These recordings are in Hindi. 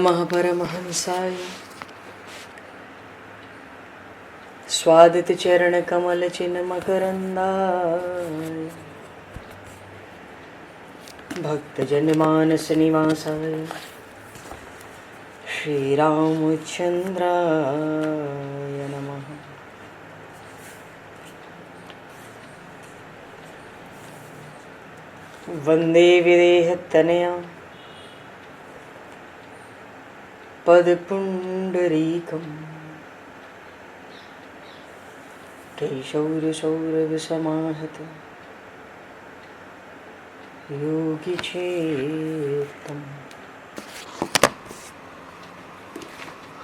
महापरमहंसाय स्वादित चरण कमल चिन्ह मकरंदाय भक्तजन मानस निवासाय श्री रामचंद्राय नमः। वंदे विदेहतनया पदपुंडरीकं केशौरसौरभसमाहत योगिचेतं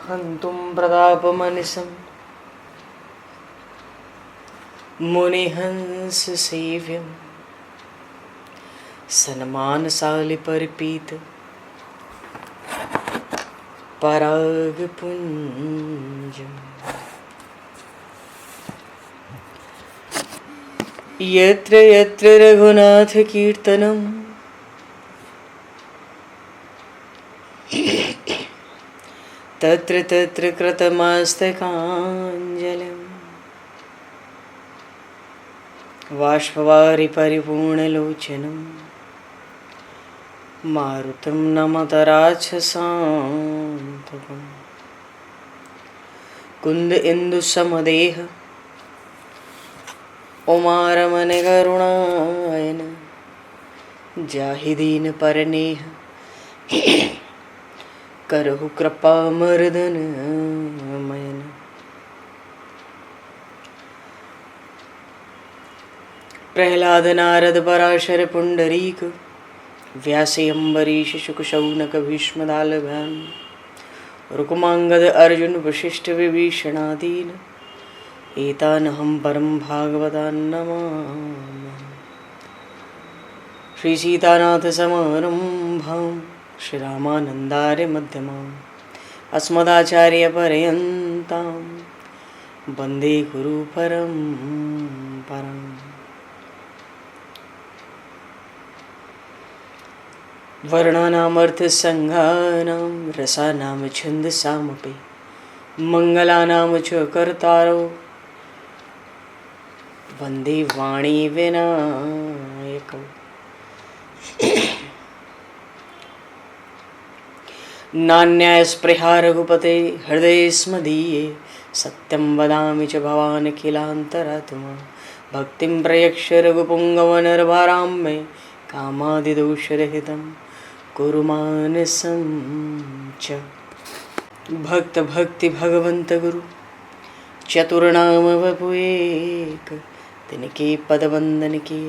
हन्तुं प्रतापमनिशं मुनिहंससेव्यं सन्मानशालिपरिपीत परागपुञ्जम् यत्र यत्र रघुनाथकीर्तनं तत्र तत्र कृतमस्तकाञ्जलिं बाष्पवारि परिपूर्णलोचनं मारुतं नमत राक्षसान्तकं कुन्द इंदुसमदेह उमारमण करुणायन जाहि दीन परनेह करहु कृपा मर्दन मयन। प्रहलाद नारद पराशर पुंडरीक व्यासे अम्बरीश शुक शौनक भीष्म दालभ्याम रुक्मांगद अर्जुन वशिष्ठ विभीषणादीन एतानहं परम भागवतान् नमामि। श्री सीतानाथ समारंभां श्री रामानन्दार्य मध्यमाम् अस्मदाचार्य पर्यन्तां वन्दे गुरु परम्पराम्। वर्णानामर्थसंज्ञानां रसानां छन्दसामपि मङ्गलानां च कर्तारो वन्दे वाणी विनायकौ। नान्यास्पृहा रघुपते हृदये स्मदीये सत्यं वदामि च भवान् किलान्तरात्मा भक्तिं प्रयक्ष रघुपुङ्गवनर्भारां मे कामादिदोषरहितं कुरु मानसं च। भक्त भक्ति भगवंत गुरु चतुर्नाम वपु एक तिनके पद वंदन के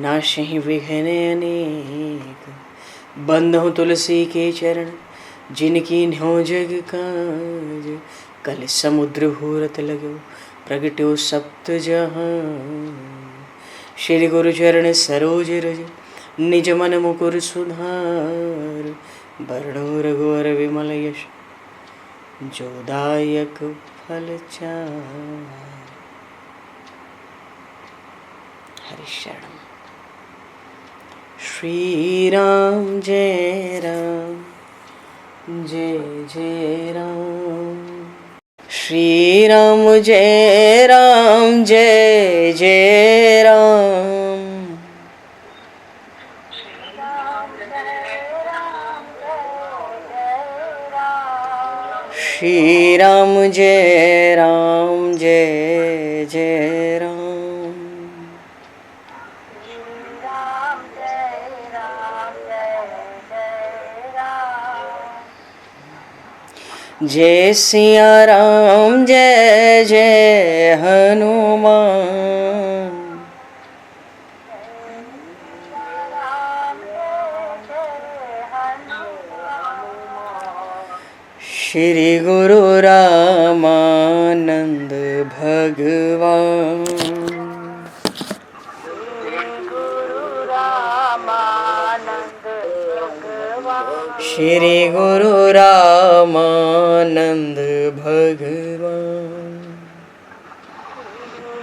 नाशहि विघ्न अनेक। बंधु तुलसी के चरण जिनकी न्यो जग काज कल समुद्र घोरत लगो प्रगट्यो सप्त जहां। श्री गुरु चरण सरोज रज निज मन मुकुर सुधार वर्णो रघुवर विमल यश जोदायक फलचार। हरिशरण श्री राम जय राम जय जय राम श्री राम जय राम जय जय राम श्री राम जय राम जय जय राम जय सिया राम जय जय हनुमान श्री गुरु रामानंद भगवान श्री गुरु रामानंद भगवान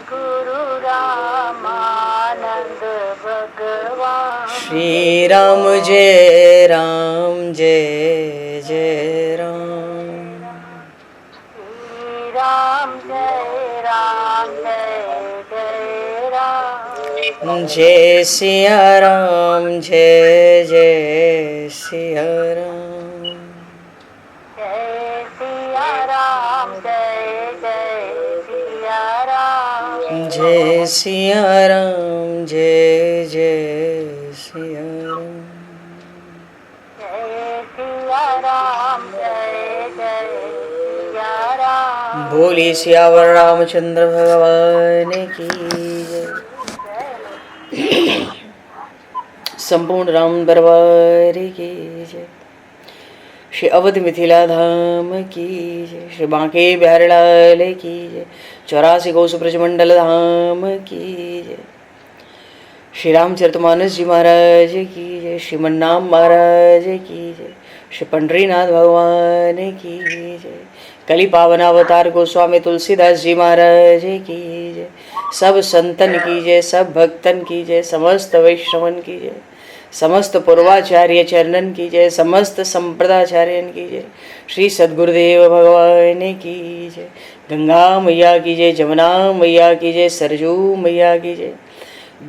गुरु रामानंद श्री राम जय राम जय जय राम। श्री राम जय जय राम। जय सिया राम जय जय सिया राम। जय सिया राम जय सिया राम। जय सिया राम जय जय सिया राम। जय सिया राम जय सिया राम। बोली सियावर रामचंद्र भगवान की जय। संपूर्ण राम दरबार की जय। श्री अवध मिथिला धाम की जय। श्री बांके बिहारी लाल की जय। 84 कोस ब्रजमंडल धाम की जय। श्री रामचरितमानस जी महाराज की जय। श्रीमन्नाम महाराज की जय। श्री पंडरीनाथ भगवान की जय। कली पावन अवतार गोस्वामी तुलसीदास जी महाराज की जय। सब संतन की जय, सब भक्तन की जय, समस्त वैष्णवन की जय, समस्त पूर्वाचार्य चरणन की जय, समस्त संप्रदाचार्यन की जय। श्री सद्गुरुदेव भगवान की जय। गंगा मैया की जय, जमुना मैया की जय, सरजू मैया की जय,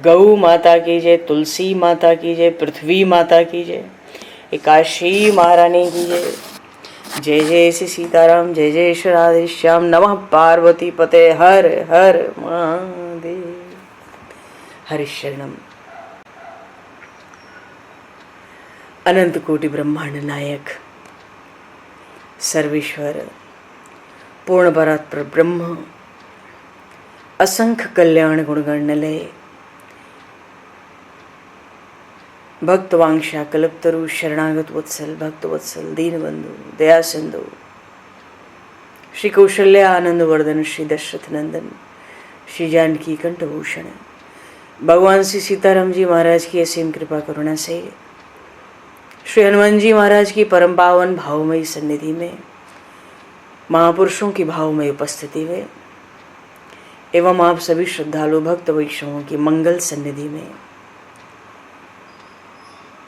गौ माता की जय, तुलसी माता की जय, पृथ्वी माता की जय, एकादशी महारानी की जय। जय जय श्री सीताराम, जय जय श्री राधेश्याम। नमः पार्वती पते हर हर महादेव। हरिशरणम। अनंत कोटि ब्रह्मांड नायक सर्वेश्वर पूर्ण परात्पर ब्रह्म असंख्य कल्याण गुणगणलय भक्तवांक्षा कल्पतरु शरणागत वत्सल भक्तवत्सल दीनबंधु दया सिंधु श्री कौशल्या आनंद वर्धन श्री दशरथ नंदन श्री जानकी कंठभूषण भगवान श्री सीताराम जी महाराज की असीम कृपा करुणा से श्री हनुमान जी महाराज की परम पावन भावमयी सन्निधि में महापुरुषों की भावमयी उपस्थिति में एवं आप सभी श्रद्धालु भक्त वैष्णवों की मंगल सन्निधि में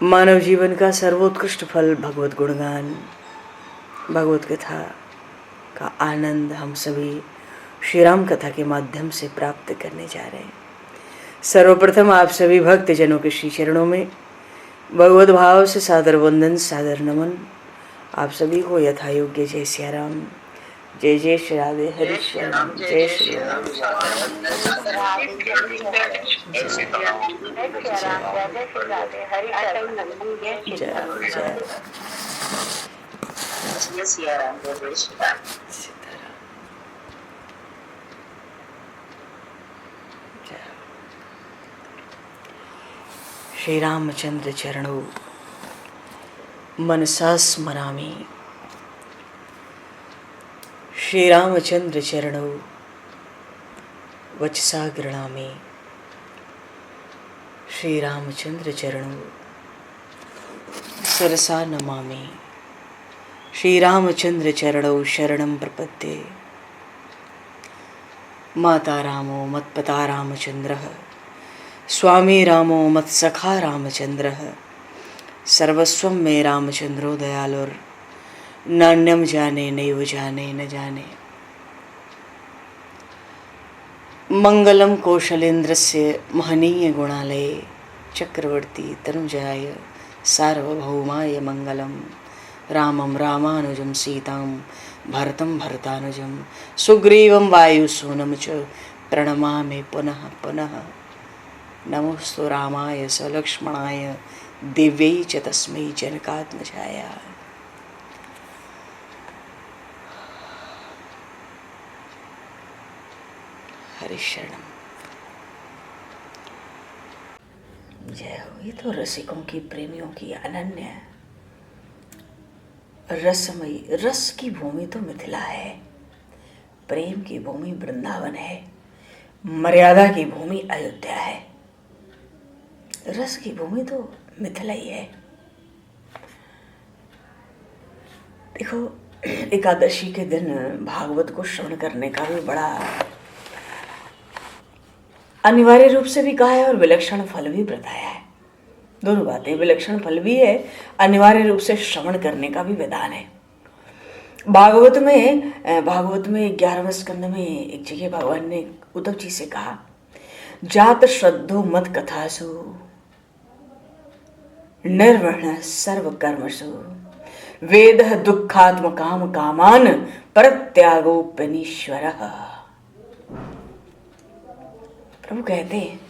मानव जीवन का सर्वोत्कृष्ट फल भगवत गुणगान भगवत कथा का आनंद हम सभी श्री राम कथा के माध्यम से प्राप्त करने जा रहे हैं। सर्वप्रथम आप सभी भक्त जनों के श्री चरणों में भगवत भाव से सादर वंदन सादर नमन। आप सभी को यथा योग्य जय सिया राम, जय जय श्री राधे हरि श्याम, जय श्री राम। श्री रामचंद्र चरणों मनसा स्मरामि। श्री रामचंद्र चरणों वचसा गृणामि। श्री रामचंद्र चरणों सरसा नमामि। श्री रामचंद्र चरणों शरणं प्रपद्ये। माता रामो मत्पता रामचंद्रः, स्वामी रामो मत्सखा रामचंद्रः, सर्वस्वं मे रामचंद्रो दयालुर, नान्यम जाने नैव जाने न जाने। मंगलम कौशलेन्द्रस्य महनीय गुणालये चक्रवर्ती तनुजाय सार्वभौमाय मंगलम। रामं रामानुजं सीतां भरतं भरतानुजं सुग्रीवं वायुसूनं च प्रणमामि पुनः पुनः। नमोस्तु रामाय सलक्ष्मणाय दिव्यै च तस्मै जनकात्मजाय। हरिशरणम। जय हो। ये तो रसिकों की प्रेमियों की अनन्य रसमयी रस की भूमि तो मिथिला है, प्रेम की भूमि वृंदावन है, मर्यादा की भूमि अयोध्या है, रस की भूमि तो मिथिला ही है। देखो, एकादशी के दिन भागवत को श्रवण करने का भी बड़ा अनिवार्य रूप से भी कहा है और विलक्षण फल भी बताया है। दोनों बातें, विलक्षण फल भी है, अनिवार्य रूप से श्रवण करने का भी विधान है। भागवत में 11वें स्कंद में एक जगह भगवान ने उद्धव जी से कहा, जात श्रद्धो मत कथासु निर्वहण सर्व कर्मसु वेद दुखात्म काम कामान परित्यागोप्यनीश्वर। प्रभु कहते हैं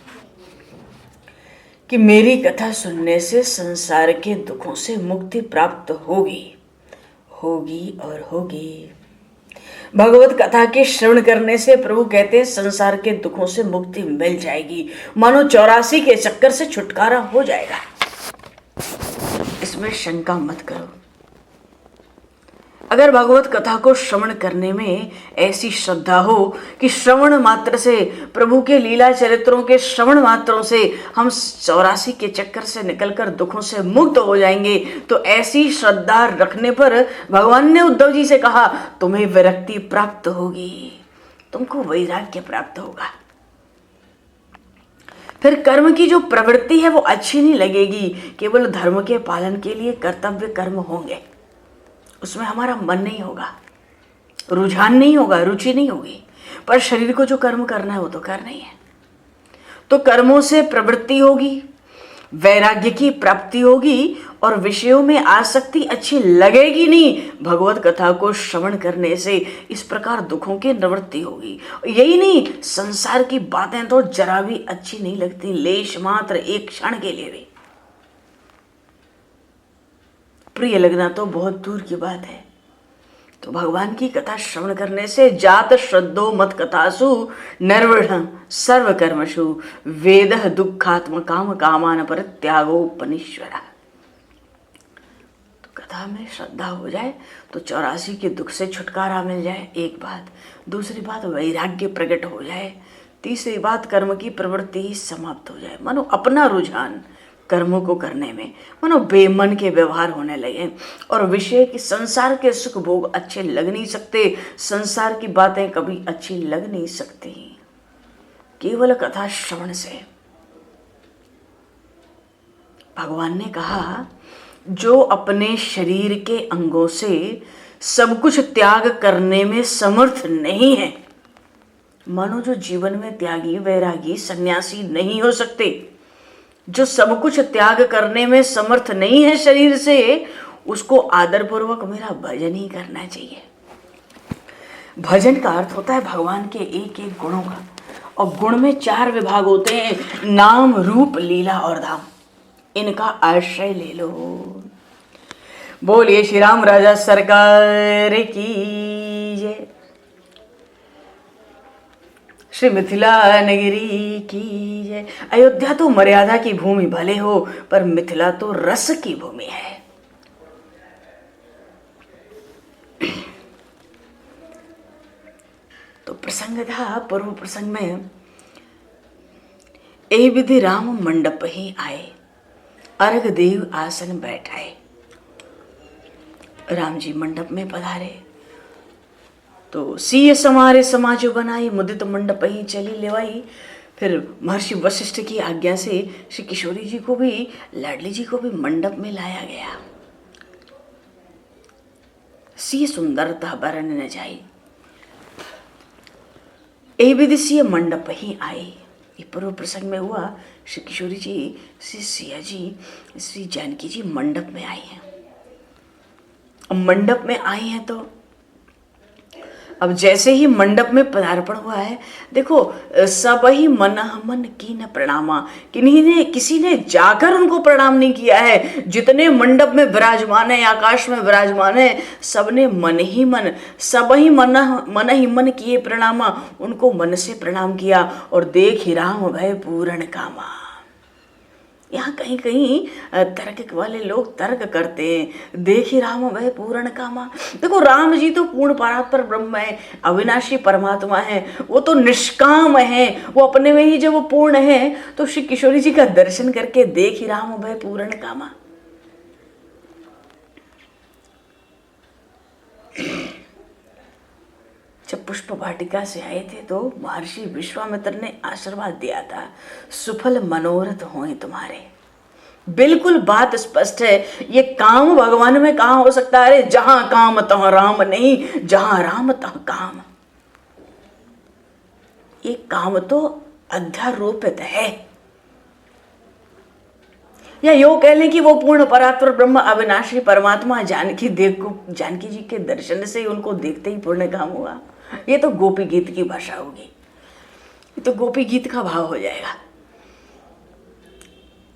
कि मेरी कथा सुनने से संसार के दुखों से मुक्ति प्राप्त होगी और होगी। भगवत कथा के श्रवण करने से प्रभु कहते हैं संसार के दुखों से मुक्ति मिल जाएगी, मानो 84 के चक्कर से छुटकारा हो जाएगा। इसमें शंका मत करो। अगर भगवत कथा को श्रवण करने में ऐसी श्रद्धा हो कि श्रवण मात्र से, प्रभु के लीला चरित्रों के श्रवण मात्रों से हम 84 के चक्कर से निकलकर दुखों से मुक्त हो जाएंगे, तो ऐसी श्रद्धा रखने पर भगवान ने उद्धव जी से कहा, तुम्हें विरक्ति प्राप्त होगी, तुमको वैराग्य प्राप्त होगा। फिर कर्म की जो प्रवृत्ति है वो अच्छी नहीं लगेगी। केवल धर्म के पालन के लिए कर्तव्य कर्म होंगे, उसमें हमारा मन नहीं होगा, रुझान नहीं होगा, रुचि नहीं होगी। पर शरीर को जो कर्म करना है वो तो करना ही है। तो कर्मों से प्रवृत्ति होगी, वैराग्य की प्राप्ति होगी और विषयों में आसक्ति अच्छी लगेगी नहीं। भगवत कथा को श्रवण करने से इस प्रकार दुखों की निवृत्ति होगी। यही नहीं, संसार की बातें तो जरा भी अच्छी नहीं लगती, लेश मात्र एक क्षण के लिए भी प्रिय लगना तो बहुत दूर की बात है। तो भगवान की कथा श्रवण करने से जात श्रद्धो मत कथासु निर्वृढ़ सर्व कर्मसु वेद दुखात्म काम कामान परित्यागोपनीश्वर। तो कथा में श्रद्धा हो जाए तो 84 के दुख से छुटकारा मिल जाए, एक बात। दूसरी बात, वैराग्य प्रकट हो जाए। तीसरी बात, कर्म की प्रवृत्ति ही समाप्त हो जाए, मानो अपना रुझान कर्मों को करने में मानो बेमन के व्यवहार होने लगे और विषय की संसार के सुख भोग अच्छे लग नहीं सकते, संसार की बातें कभी अच्छी लग नहीं सकती। केवल कथा श्रवण से भगवान ने कहा, जो अपने शरीर के अंगों से सब कुछ त्याग करने में समर्थ नहीं है, मानो जो जीवन में त्यागी वैरागी सन्यासी नहीं हो सकते, जो सब कुछ त्याग करने में समर्थ नहीं है शरीर से, उसको आदरपूर्वक मेरा भजन ही करना चाहिए। भजन का अर्थ होता है भगवान के एक एक गुणों का, और गुण में 4 विभाग होते हैं, नाम रूप लीला और धाम। इनका आश्रय ले लो। बोलिए श्री राम राजा सरकार की जय, श्री मिथिला नगरी की जय। अयोध्या तो मर्यादा की भूमि भले हो, पर मिथिला तो रस की भूमि है। तो प्रसंग था, पूर्व प्रसंग में, ए विधि राम मंडप ही आए, अर्घ देव आसन बैठाए। राम जी मंडप में पधारे तो सीय समारे समाज बनाई, मुदित मंडप ही चली लेवाई। फिर महर्षि वशिष्ठ की आज्ञा से श्री किशोरी जी को भी, लाडली जी को भी मंडप में लाया गया। सीय सुंदरता बरन न जाई, ए विधि सीय मंडप ही आए। ये पूर्व प्रसंग में हुआ। श्री किशोरी जी, श्री सिया जी, श्री जानकी जी मंडप में आई हैं। अब मंडप में आई हैं तो अब जैसे ही मंडप में पदार्पण हुआ है, देखो सब ही मन की न प्रणामा, किसी ने जाकर उनको प्रणाम नहीं किया है। जितने मंडप में विराजमान है, आकाश में विराजमान है, सबने सब ही मन किए प्रणामा, उनको मन से प्रणाम किया। और देख ही राम भय पूर्ण कामा। यहाँ कहीं कहीं तर्क वाले लोग तर्क करते हैं, देख ही राम भय पूर्ण कामा। देखो राम जी तो पूर्ण परात्पर ब्रह्म है, अविनाशी परमात्मा है, वो तो निष्काम है, वो अपने में ही जब वो पूर्ण है, तो श्री किशोरी जी का दर्शन करके देख ही राम भय पूर्ण कामा। जब पुष्प वाटिका से आए थे तो महर्षि विश्वामित्र ने आशीर्वाद दिया था, सुफल मनोरथ होए तुम्हारे। बिल्कुल बात स्पष्ट है। ये काम भगवान में कहाँ हो सकता है? जहां काम तहां राम नहीं, जहां राम तहां काम। ये काम तो अध्यारोपित है, या यो कह लें कि वो पूर्ण परात्पर ब्रह्म अविनाशी परमात्मा जानकी जी के दर्शन से उनको देखते ही पूर्ण काम हुआ। ये तो गोपी गीत की भाषा होगी, ये तो गोपी गीत का भाव हो जाएगा।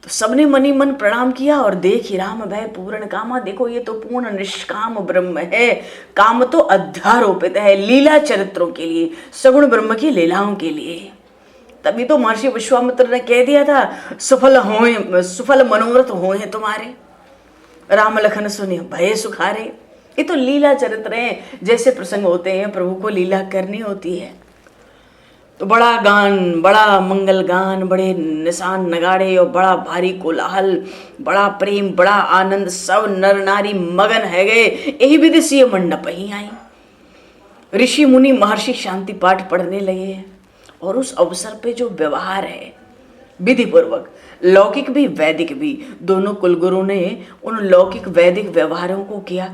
तो सबने मनी मन प्रणाम किया और देख ही राम भय पूर्ण कामा। देखो ये तो पूर्ण निष्काम ब्रह्म है, काम तो अध्यारोपित है लीला चरित्रों के लिए, सगुण ब्रह्म की लीलाओं के लिए। तभी तो महर्षि विश्वामित्र ने कह दिया था, सुफल मनोरथ होए तुम्हारे, राम लखन सुने भय सुखारे। ये तो लीला चरित्र हैं, जैसे प्रसंग होते हैं प्रभु को लीला करनी होती है। तो बड़ा गान, बड़ा मंगल गान, बड़े निशान नगाड़े और बड़ा भारी कोलाहल, बड़ा प्रेम, बड़ा आनंद, सब नर नारी मगन है गए। यही विधि से मंडप ही आई। ऋषि मुनि महर्षि शांति पाठ पढ़ने लगे और उस अवसर पे जो व्यवहार है विधि पूर्वक, लौकिक भी वैदिक भी, दोनों कुलगुरु ने उन लौकिक वैदिक व्यवहारों को किया।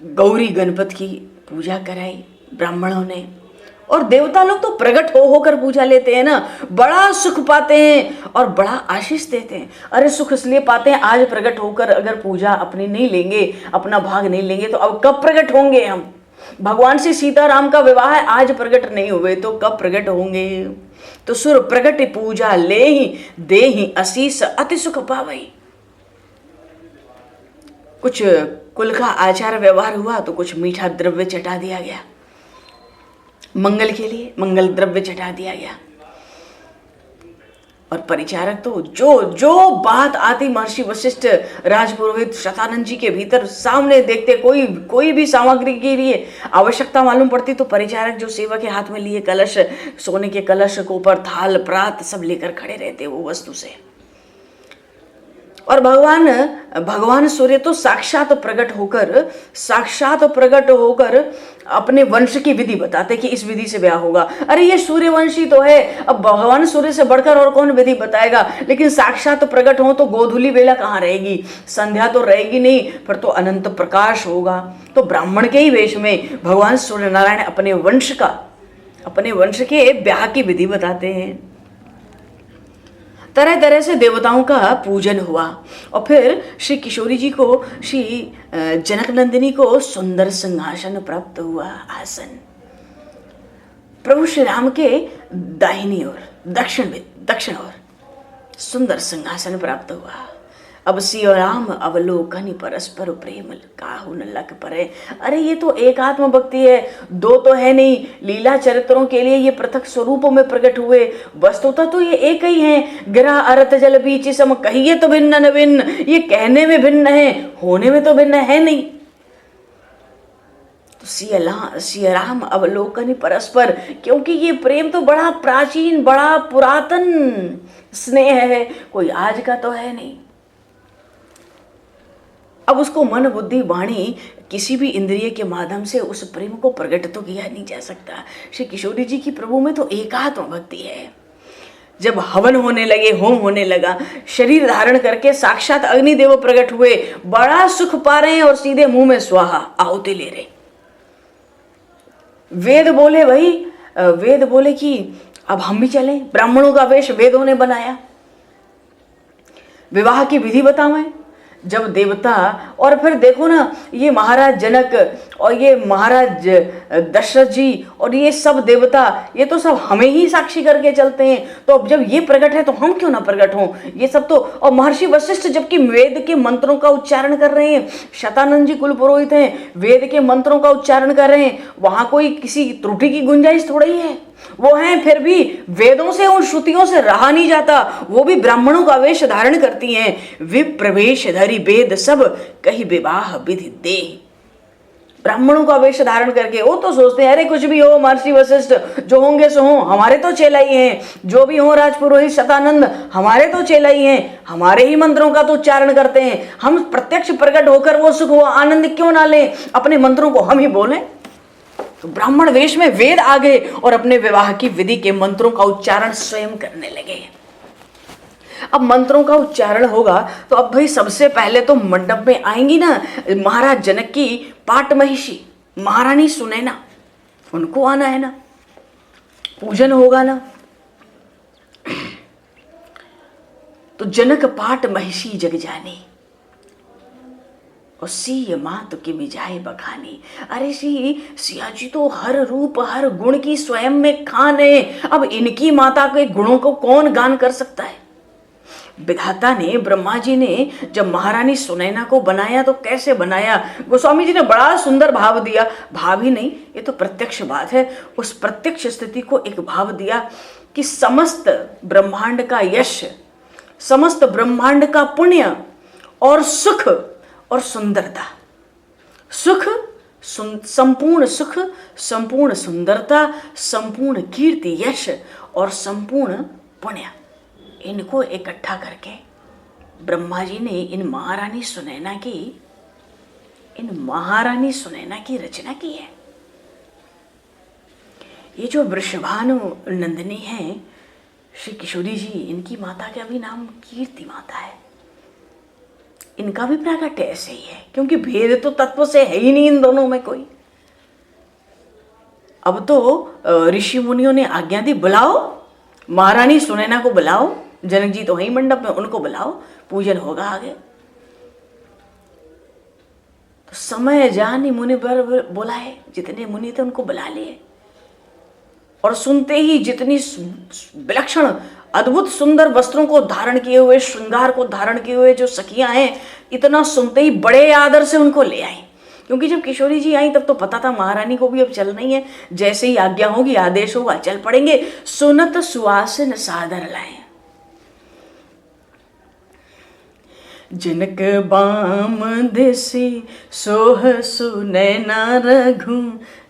गौरी गणपति की पूजा कराई ब्राह्मणों ने, और देवता लोग तो प्रकट हो होकर पूजा लेते हैं ना, बड़ा सुख पाते हैं और बड़ा आशीष देते हैं। अरे सुख इसलिए पाते हैं, आज प्रकट होकर अगर पूजा अपनी नहीं लेंगे, अपना भाग नहीं लेंगे तो अब कब प्रकट होंगे हम? भगवान से सीताराम का विवाह है, आज प्रकट नहीं हुए तो कब प्रकट होंगे? तो सुर प्रकट पूजा ले ही दे ही आशीष अति सुख पावई। कुछ कुल का आचार व्यवहार हुआ तो कुछ मीठा द्रव्य चटा दिया गया, मंगल के लिए मंगल द्रव्य चटा दिया गया। और परिचारक तो जो जो बात आती महर्षि वशिष्ठ राजपुरोहित शतानंद जी के भीतर सामने देखते, कोई भी सामग्री के लिए आवश्यकता मालूम पड़ती तो परिचारक जो सेवा के हाथ में लिए कलश, सोने के कलश को ऊपर थाल प्रात सब लेकर खड़े रहते वो वस्तु से। और भगवान सूर्य तो साक्षात प्रकट होकर अपने वंश की विधि बताते कि इस विधि से ब्याह होगा। अरे ये सूर्यवंशी तो है, अब भगवान सूर्य से बढ़कर और कौन विधि बताएगा? लेकिन साक्षात प्रकट हो तो गोधूली बेला कहाँ रहेगी, संध्या तो रहेगी नहीं, फिर तो अनंत प्रकाश होगा। तो ब्राह्मण के ही वेश में भगवान सूर्य नारायण अपने वंश के ब्याह की विधि बताते हैं। तरह तरह से देवताओं का पूजन हुआ और फिर श्री किशोरी जी को, श्री जनक नंदिनी को सुंदर सिंहासन प्राप्त हुआ, आसन। प्रभु श्री राम के दाहिनी ओर दक्षिण ओर सुंदर सिंहासन प्राप्त हुआ। अब सियो राम अवलोकन परस्पर प्रेम काहू न लख परे। अरे ये तो एकात्म भक्ति है, दो तो है नहीं। लीला चरित्रों के लिए ये पृथक स्वरूपों में प्रकट हुए, वस्तुतः तो ये एक ही है। गिरा अरत जल बीच सम, कहिए तो भिन्न न भिन्न। ये कहने में भिन्न है, होने में तो भिन्न है नहीं। तो सिया राम अवलोकन परस्पर, क्योंकि ये प्रेम तो बड़ा प्राचीन, बड़ा पुरातन स्नेह है, कोई आज का तो है नहीं। अब उसको मन बुद्धि वाणी किसी भी इंद्रिय के माध्यम से उस प्रेम को प्रकट तो किया नहीं जा सकता। श्री किशोरी जी की प्रभु में तो एकात्म भक्ति है। जब हवन होने लगे, होम होने लगा, शरीर धारण करके साक्षात अग्निदेव प्रकट हुए, बड़ा सुख पा रहे हैं और सीधे मुंह में स्वाहा आहुति ले रहे। वेद बोले कि अब हम भी चलें, ब्राह्मणों का वेश वेदों ने बनाया, विवाह की विधि बतावें। जब देवता, और फिर देखो ना, ये महाराज जनक और ये महाराज दशरथ जी और ये सब देवता, ये तो सब हमें ही साक्षी करके चलते हैं। तो अब जब ये प्रकट है तो हम क्यों ना प्रकट हों? ये सब तो, और महर्षि वशिष्ठ जबकि वेद के मंत्रों का उच्चारण कर रहे हैं, शतानंद जी कुल पुरोहित हैं, वेद के मंत्रों का उच्चारण कर रहे हैं, वहां कोई किसी त्रुटि की गुंजाइश थोड़ी है। वो हैं, फिर भी वेदों से, उन श्रुतियों से रहा नहीं जाता। वो भी ब्राह्मणों का वेश धारण करती हैं। विप्रवेश धरि वेद सब, कही विवाह विधि दे। ब्राह्मणों का वेश धारण करके। वो तो सोचते हैं अरे कुछ भी हो महर्षि वशिष्ठ जो होंगे सो हों, हमारे तो चेला ही हैं, जो भी हो राजपुरोहित शतानंद हमारे तो चेला ही हैं, हमारे ही मंत्रों का तो उच्चारण करते हैं, हम प्रत्यक्ष प्रकट होकर वो सुख वो आनंद क्यों ना लें, अपने मंत्रों को हम ही बोलें। तो ब्राह्मण वेश में वेद आ गए और अपने विवाह की विधि के मंत्रों का उच्चारण स्वयं करने लगे। अब मंत्रों का उच्चारण होगा तो अब भाई सबसे पहले तो मंडप में आएंगी ना महाराज जनक की पाट महिषी महारानी सुनैना, उनको आना है ना, पूजन होगा ना। तो जनक पाट महिषी जग जानी और सी मात की मिजाए बखानी। अरे सिया जी तो हर रूप हर गुण की स्वयं में खान है, अब इनकी माता के गुणों को कौन गान कर सकता है। विधाता ने ब्रह्मा जी ने जब महारानी सुनैना को बनाया तो कैसे बनाया, गोस्वामी जी ने बड़ा सुंदर भाव दिया। भाव ही नहीं, ये तो प्रत्यक्ष बात है। उस प्रत्यक्ष स्थिति को एक भाव दिया कि समस्त ब्रह्मांड का यश, समस्त ब्रह्मांड का पुण्य और सुख और सुंदरता, सुख संपूर्ण सुख, संपूर्ण सुंदरता, संपूर्ण कीर्ति यश और संपूर्ण पुण्य, इनको इकट्ठा करके ब्रह्मा जी ने इन महारानी सुनैना की रचना की है। ये जो वृषभानु नंदिनी है श्री किशोरी जी, इनकी माता का भी नाम कीर्ति माता है। इनका भी प्राकट्य ऐसे ही है, क्योंकि भेद तो तत्व से है ही नहीं इन दोनों में कोई। अब तो ऋषि मुनियों ने आज्ञा दी, बुलाओ महारानी सुनैना को बुलाओ, जनक जी तो वही मंडप में, उनको बुलाओ, पूजन होगा आगे। तो समय जानी मुनि पर बुलाए, जितने मुनि थे उनको बुला लिए और सुनते ही जितनी विलक्षण अद्भुत सुंदर वस्त्रों को धारण किए हुए, श्रृंगार को धारण किए हुए जो सखियां हैं, इतना सुनते ही बड़े आदर से उनको ले आई। क्योंकि जब किशोरी जी आई तब तो पता था महारानी को भी अब चलना ही है, जैसे ही आज्ञा होगी आदेश होगा चल पड़ेंगे। सुनत सुवासिन सादर लाए, जनक बाम देसी सोह सुनैना रघु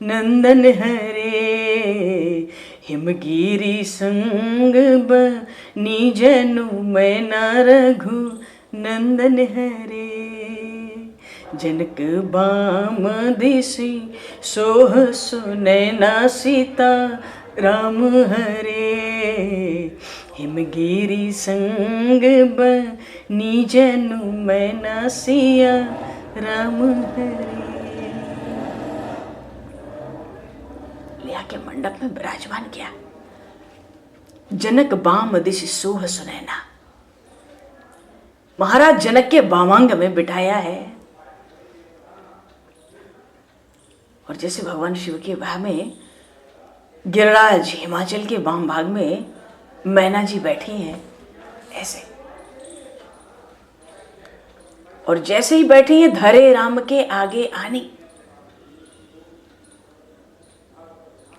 नंदन हरे, हिमगिरी संग बनी जनु मैना रघु नंदन हरे। जनक बाम देसी सोह सुनैना सीता राम हरे, हिमगिरी संग बनी जनु मैना सिया राम हरे। ले आके मंडप में विराजमान किया। जनक बाम दिशि सोह सुनैना, महाराज जनक के वामांग में बिठाया है। और जैसे भगवान शिव के विवाह में गिरिराज हिमाचल के वाम भाग में मैना जी बैठी हैं ऐसे, और जैसे ही बैठी हैं धरे राम के आगे आनी,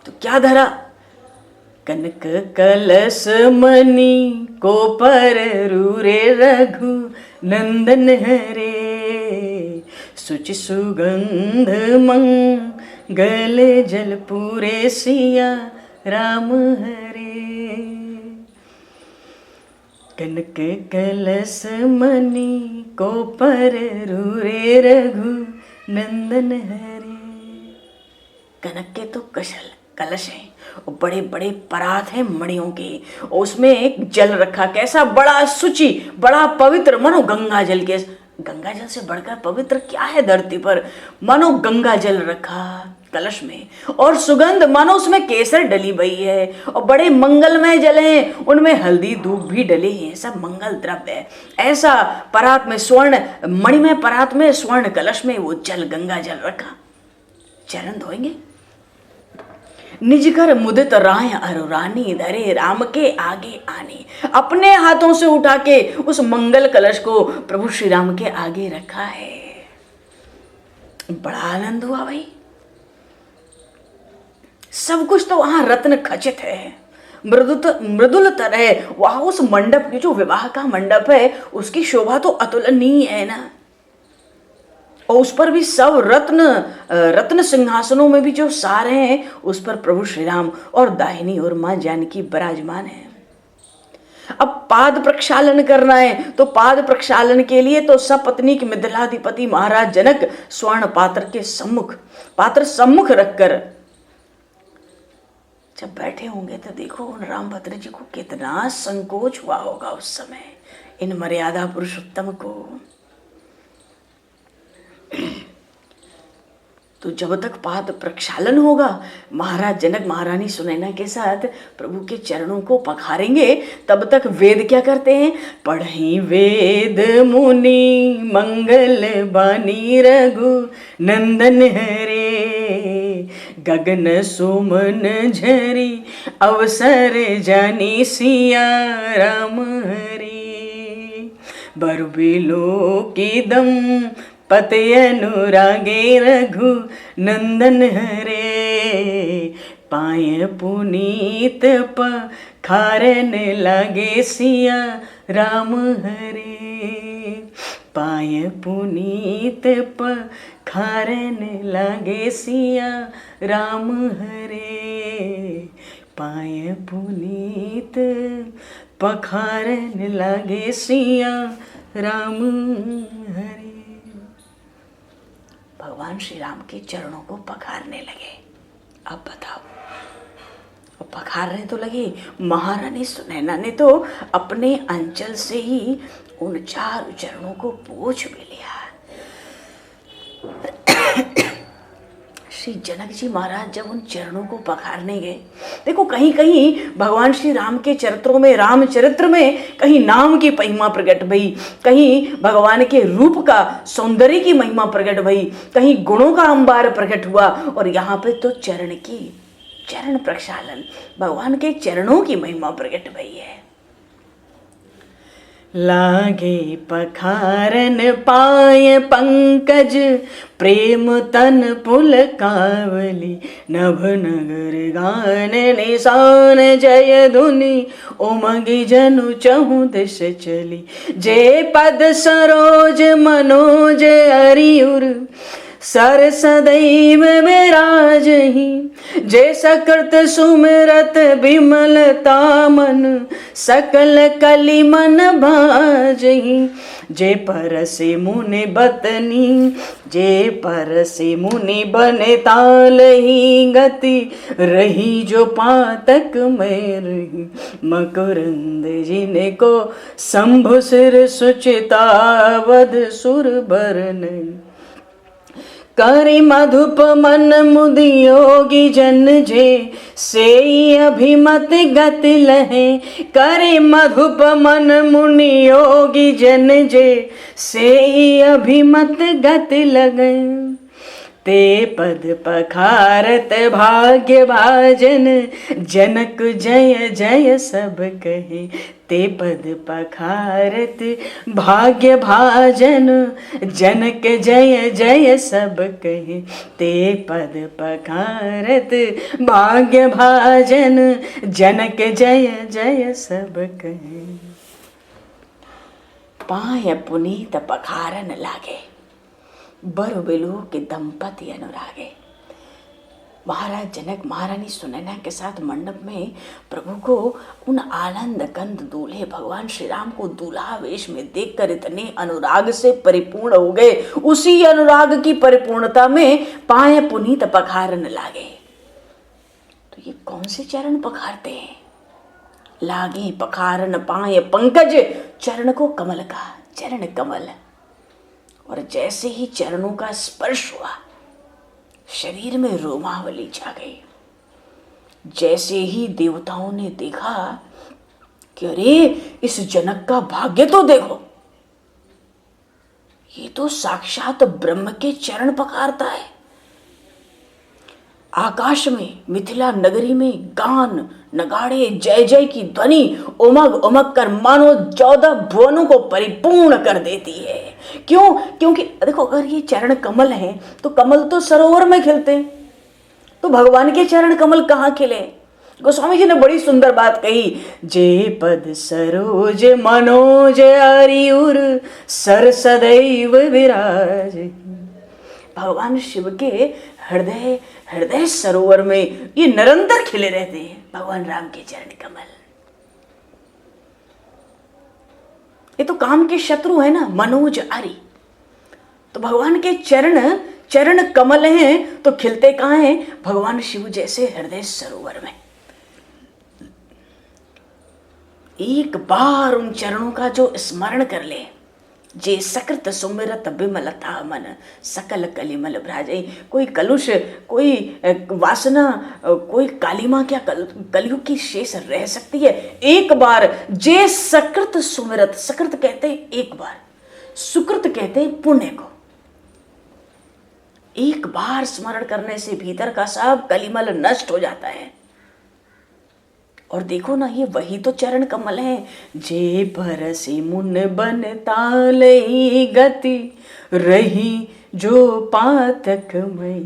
तो क्या धरा, कनक कलश मणि को पर रूरे रघु नंदन हरे, सुचि सुगंध मंगल जल पूरे सिया राम हरे। कनक कलश मणि को पर रूरे रघु नंदन हरे। कनक के तो कलश हैं और बड़े बड़े परात हैं मणियों के, और उसमें एक जल रखा, कैसा बड़ा शुचि बड़ा पवित्र, मानो गंगा जल के, गंगा जल से बढ़कर पवित्र क्या है धरती पर, मानो गंगा जल रखा कलश में, और सुगंध मानो उसमें केसर डली हुई है, और बड़े मंगलमय जल हैं, उनमें हल्दी दूध भी डले हैं, सब मंगल द्रव्य है। ऐसा परात में स्वर्ण मणिमय परात में स्वर्ण कलश में वो जल गंगा जल रखा। चरण धोएंगे। निज कर मुदित राय अरुरानी, धरे राम के आगे आनी। अपने हाथों से उठा के उस मंगल कलश को प्रभु श्री राम के आगे रखा है। बड़ा आनंद हुआ भाई। सब कुछ तो वहां रत्न खचित है, मृदुल तरह। वहां उस मंडप की, जो विवाह का मंडप है, उसकी शोभा तो अतुलनीय है ना। और उस पर भी सब रत्न सिंहासनों में भी जो सारे हैं उस पर प्रभु श्री राम और दाहिनी और माँ जानकी विराजमान है। अब पाद प्रक्षालन करना है तो पाद प्रक्षालन के लिए तो सपत्नीक मिथिलाधिपति महाराज जनक स्वर्ण पात्र सम्मुख रखकर जब बैठे होंगे तो देखो उन रामभद्र जी को कितना संकोच हुआ होगा उस समय इन मर्यादा पुरुषोत्तम को। तो जब तक पाद प्रक्षालन होगा महाराज जनक महारानी सुनैना के साथ प्रभु के चरणों को पखारेंगे, तब तक वेद क्या करते हैं, पढ़ी वेद मुनि मंगल बानी रघु नंदन हरे, गगन सुमन झरी अवसर जानी सिया राम हरे, बरबिलो की दम पते अनुरागे रघु नंदन हरे, पाय पुनीत पखारन लागे सिया राम हरे, पाय पुनीत पखारन लागे सिया राम हरे, पाय पुनीत पखारन लागे सिया राम हरे। भगवान श्री राम के चरणों को पखारने लगे। अब बताओ, अब पखारने तो लगे, महारानी सुनैना ने तो अपने अंचल से ही उन 4 चरणों को पोंछ भी लिया। श्री जनक जी महाराज जब उन चरणों को पखारने गए, देखो कहीं कहीं भगवान श्री राम के चरित्रों में, रामचरित्र में कहीं नाम की महिमा प्रकट भई, कहीं भगवान के रूप का सौंदर्य की महिमा प्रकट भई, कहीं गुणों का अंबार प्रकट हुआ, और यहाँ पे तो चरण प्रक्षालन भगवान के चरणों की महिमा प्रकट भई है। लागे पखारन पाय पंकज प्रेम तन पुल कावली, नभ नगर गान निशान जय धुनि उमंगी जनु चहु दिश चली, जे पद सरोज मनोज अरियुर सर सदैव विराजहि, जे सकृत सुमिरत विमलता मन सकल कलि मन भाजहि, जे परसि मुनि बतनी जे परसि मुनि बने तालहि, गति रही जो पातक में रही, मकरंद जिनको शंभु सिर सुचितावध सुर बरन, करि मधुप मन मुदि योगी जन जे, से अभिमत गति लहे, करि मधुप मन मुनि योगी जन जे, से अभिमत गति लगे, ते पद पखारत भाग्य भाजन जनक जय जय सब कहे, ते पद पखारत भाग्य भाजन जनक जय जय सब कहे, ते पद पखारत भाग्य भाजन जनक जय जय सब कहे। पाय पुनीत पखारन लागे, बरबिलो के दंपति अनुरागे। महाराज जनक महारानी सुनैना के साथ मंडप में प्रभु को उन आनंद कंद दूल्हे भगवान श्री राम को दूल्हा वेश में देखकर इतने अनुराग से परिपूर्ण हो गए। उसी अनुराग की परिपूर्णता में पाए पुनीत पखारन लागे। तो ये कौन से चरण पखारते हैं? लागे पखारन पाए पंकज, चरण को कमल का, चरण कमल। और जैसे ही चरणों का स्पर्श हुआ शरीर में रोमावली छा गई। जैसे ही देवताओं ने देखा कि अरे इस जनक का भाग्य तो देखो, ये तो साक्षात ब्रह्म के चरण पखारता है। आकाश में मिथिला नगरी में गान नगाड़े जय जय की ध्वनि उमग उमग कर मानो 14 भुवनों को परिपूर्ण कर देती है। क्यों? क्योंकि देखो अगर ये चरण कमल हैं तो कमल तो सरोवर में खिलते हैं, तो भगवान के चरण कमल कहाँ खिले? गोस्वामी जी ने बड़ी सुंदर बात कही, जे पद सरोज मनोज अरियुर सर सदैव विराज। भगवान शिव के हृदय हृदय सरोवर में ये निरंतर खिले रहते हैं भगवान राम के चरण कमल। ये तो काम के शत्रु है ना, मनोज आरी। तो भगवान के चरण कमल हैं तो खिलते कहाँ हैं? भगवान शिव जैसे हृदय सरोवर में। एक बार उन चरणों का जो स्मरण कर ले, जे सकृत सुमिरत बिमल था मन सकल कलिमल भ्राजई। कोई कलुष, कोई वासना, कोई कालिमा क्या कलयुग की शेष रह सकती है? एक बार जे सकृत सुमिरत, सकृत कहते एक बार, सुकृत कहते पुण्य को। एक बार स्मरण करने से भीतर का सब कलिमल नष्ट हो जाता है। और देखो ना, ये वही तो चरण कमल है। जे परसी मुन बन तालई गति रही जो पातक मई।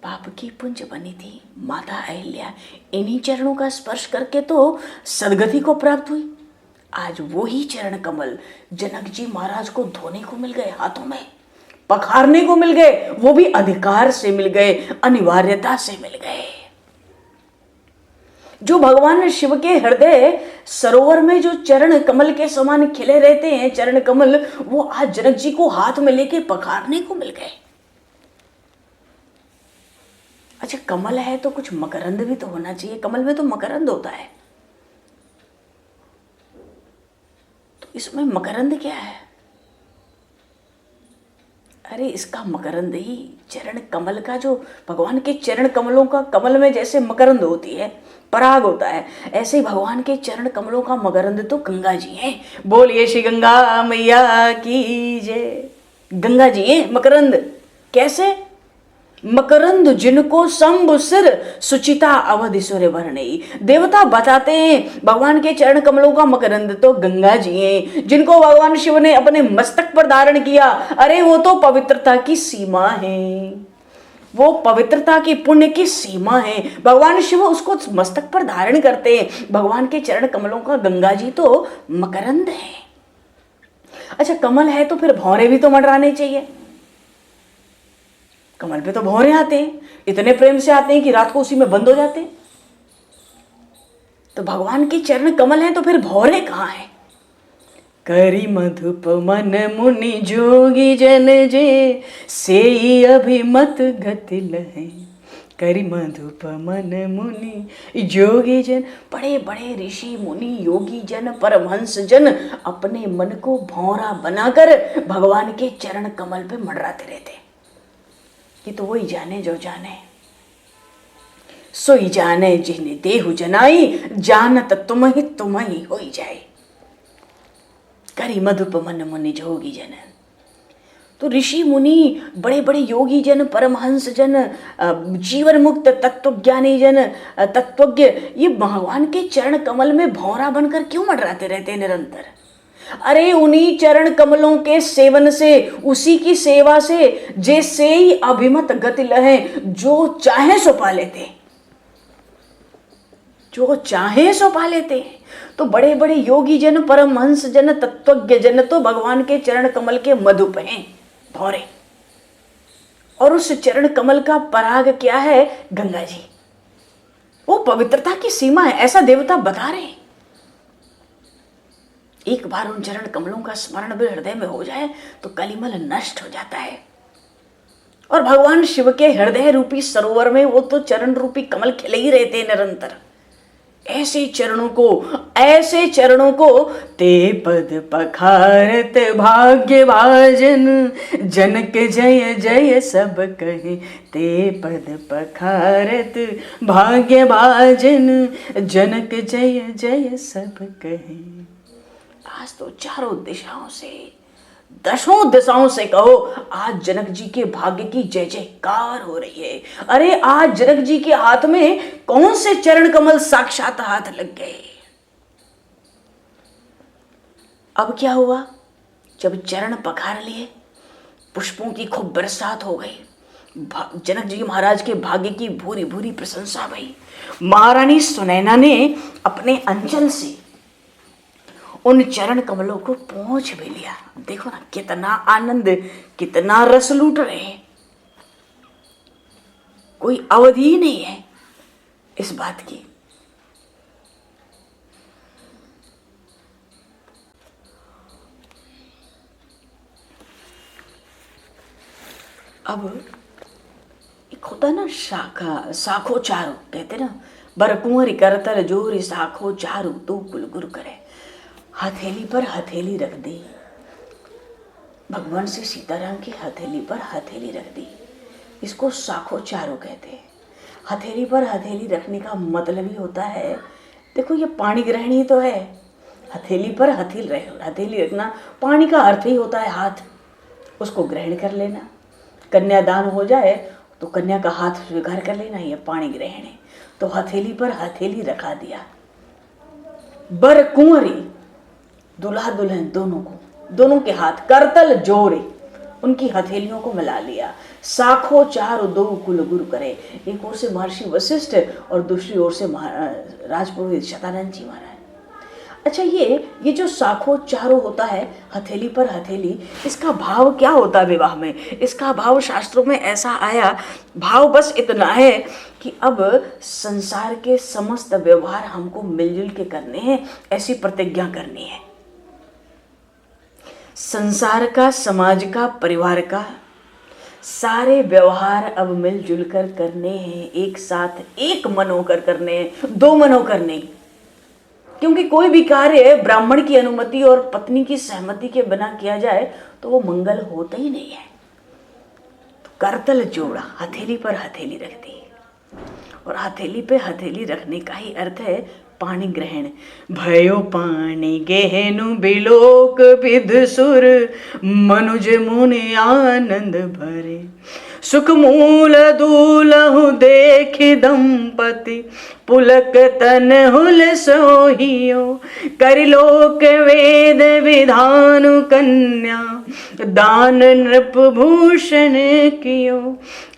पाप की पुंज बनी थी माता अहिल्या, इन्हीं चरणों का स्पर्श करके तो सदगति को प्राप्त हुई। आज वो ही चरण कमल जनक जी महाराज को धोने को मिल गए, हाथों में पखारने को मिल गए, वो भी अधिकार से मिल गए, अनिवार्यता से मिल गए। जो भगवान शिव के हृदय सरोवर में जो चरण कमल के समान खिले रहते हैं चरण कमल, वो आज जनक जी को हाथ में लेके पखारने को मिल गए। अच्छा, कमल है तो कुछ मकरंद भी तो होना चाहिए। कमल में तो मकरंद होता है, तो इसमें मकरंद क्या है? अरे इसका मकरंद ही चरण कमल का, जो भगवान के चरण कमलों का, कमल में जैसे मकरंद होती है, पराग होता है, ऐसे ही भगवान के चरण कमलों का मकरंद तो गंगा जी हैं। बोलिए श्री गंगा मैया की जय। गंगा जी हैं मकरंद। कैसे? मकरंद जिनको शंभु सिर सुचिता अवधि सूर्य वर्णई। देवता बताते हैं भगवान के चरण कमलों का मकरंद तो गंगा जी हैं, जिनको भगवान शिव ने अपने मस्तक पर धारण किया। अरे वो तो पवित्रता की सीमा है, वो पवित्रता की पुण्य की सीमा है। भगवान शिव उसको मस्तक पर धारण करते हैं। भगवान के चरण कमलों का गंगा जी तो मकरंद है। अच्छा, कमल है तो फिर भौरे भी तो मंडराने चाहिए। कमल पे तो भौरे आते हैं, इतने प्रेम से आते हैं कि रात को उसी में बंद हो जाते हैं। तो भगवान के चरण कमल हैं तो फिर भौरे कहाँ हैं? करी मधुप मन मुनि जोगी जन जे से अभिमत गति लहे। करी मधुप मन मुनि जोगी जन, बड़े बड़े ऋषि मुनि योगी जन परमहंस जन अपने मन को भौरा बनाकर भगवान के चरण कमल पे मंडराते रहते। ये तो वही जाने जो जाने, सोई जाने जिन्हें देहु जनाई, जानत तुम ही होई जाए। करी मधुप मन मुनि जोगी जन। तो ऋषि मुनि, बड़े बड़े योगी जन, परमहंस जन, जीवन मुक्त तत्वज्ञानी जन, तत्वज्ञ, ये भगवान के चरण कमल में भौरा बनकर क्यों मंडराते रहते हैं निरंतर? अरे उन्हीं चरण कमलों के सेवन से, उसी की सेवा से, जैसे ही अभिमत गति लहे, जो चाहे सो पा लेते, जो चाहे सो पा लेते। तो बड़े बड़े योगी जन, परमहंस जन, तत्वज्ञ जन तो भगवान के चरण कमल के मधुप हैं, भौरे। और उस चरण कमल का पराग क्या है? गंगा जी। वो पवित्रता की सीमा है, ऐसा देवता बता रहे हैं। एक बार उन चरण कमलों का स्मरण भी हृदय में हो जाए तो कलिमल नष्ट हो जाता है। और भगवान शिव के हृदय रूपी सरोवर में वो तो चरण रूपी कमल खिले ही रहते हैं निरंतर। ऐसे चरणों को ते पद पखारत भाग्य भाजन, जनक जय जय सब कहे। ते पद पखारत भाग्य भाजन, जनक जय जय सब कहे। आज तो चारों दिशाओं से, दसों दिशाओं से कहो, आज जनक जी के भाग्य की जय जयकार हो रही है। अरे आज जनक जी के हाथ में कौन से चरण कमल साक्षात हाथ लग गए। अब क्या हुआ? जब चरण पखार लिए, पुष्पों की खूब बरसात हो गई, जनक जी महाराज के भाग्य की भूरी भूरी प्रशंसा भई। महारानी सुनैना ने अपने अंचल से उन चरण कमलों को पहुंच भी लिया। देखो ना कितना आनंद, कितना रस लूट रहे हैं, कोई अवधि ही नहीं है इस बात की। अब एक होता ना साखो चारो, कहते ना, बरकुंवरी करतल जोरी साखो चारू तू कुलगुरु करे। हथेली पर हथेली रख दी, भगवान श्री सीताराम की हथेली पर हथेली रख दी, इसको साखो चारो कहते हैं। हथेली पर हथेली रखने का मतलब ही होता है, देखो ये पाणी ग्रहणी तो है, हथेली पर हथेली रखना, पानी का अर्थ ही होता है हाथ, उसको ग्रहण कर लेना। कन्यादान हो जाए तो कन्या का हाथ स्वीकार कर लेना, ये पाणी ग्रहण है। तो हथेली पर हथेली रखा दिया, बर कुंवरी, दुल्हा दुल्हन दोनों के हाथ करतल जोड़े, उनकी हथेलियों को मिला लिया। साखो चार दो कुल गुरु करे, एक ओर से महर्षि वशिष्ठ और दूसरी ओर से राजपुरोहित शतानंद जी महाराज। अच्छा, ये जो साखो चारों होता है, हथेली पर हथेली, इसका भाव क्या होता है विवाह में? इसका भाव शास्त्रों में ऐसा आया, भाव बस इतना है कि अब संसार के समस्त व्यवहार हमको मिलजुल के करने हैं, ऐसी प्रतिज्ञा करनी है। संसार का, समाज का, परिवार का सारे व्यवहार अब मिलजुल कर करने हैं, एक साथ एक मन होकर करने हैं, दो मन होकर नहीं। क्योंकि कोई भी कार्य ब्राह्मण की अनुमति और पत्नी की सहमति के बिना किया जाए तो वो मंगल होता ही नहीं है। तो करतल जोड़ा, हथेली पर हथेली रख दी, और हथेली पे हथेली रखने का ही अर्थ है पाणी ग्रहण। भयो पाणी गहनु बिलोक विध सुर, मनुज मुनि आनंद भरे। सुख मूल दूलहु देखि दंपति, पुलक तन हुल सोहियो। करिलोक वेद विधानु कन्या, दान नृप भूषण कियो।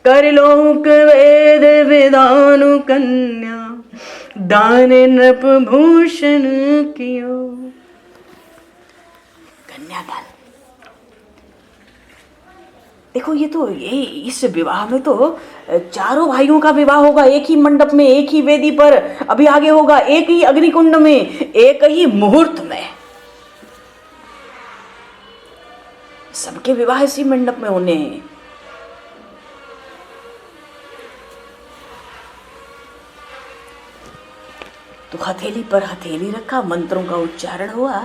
करिलोक वेद विधानु कन्या, दान नृप भूषण कियो। कन्यादान, देखो ये इस विवाह में तो चारों भाइयों का विवाह होगा, एक ही मंडप में, एक ही वेदी पर, अभी आगे होगा एक ही अग्निकुंड में, एक ही मुहूर्त में। सबके विवाह इसी मंडप में होने हैं। तो हथेली पर हथेली रखा, मंत्रों का उच्चारण हुआ,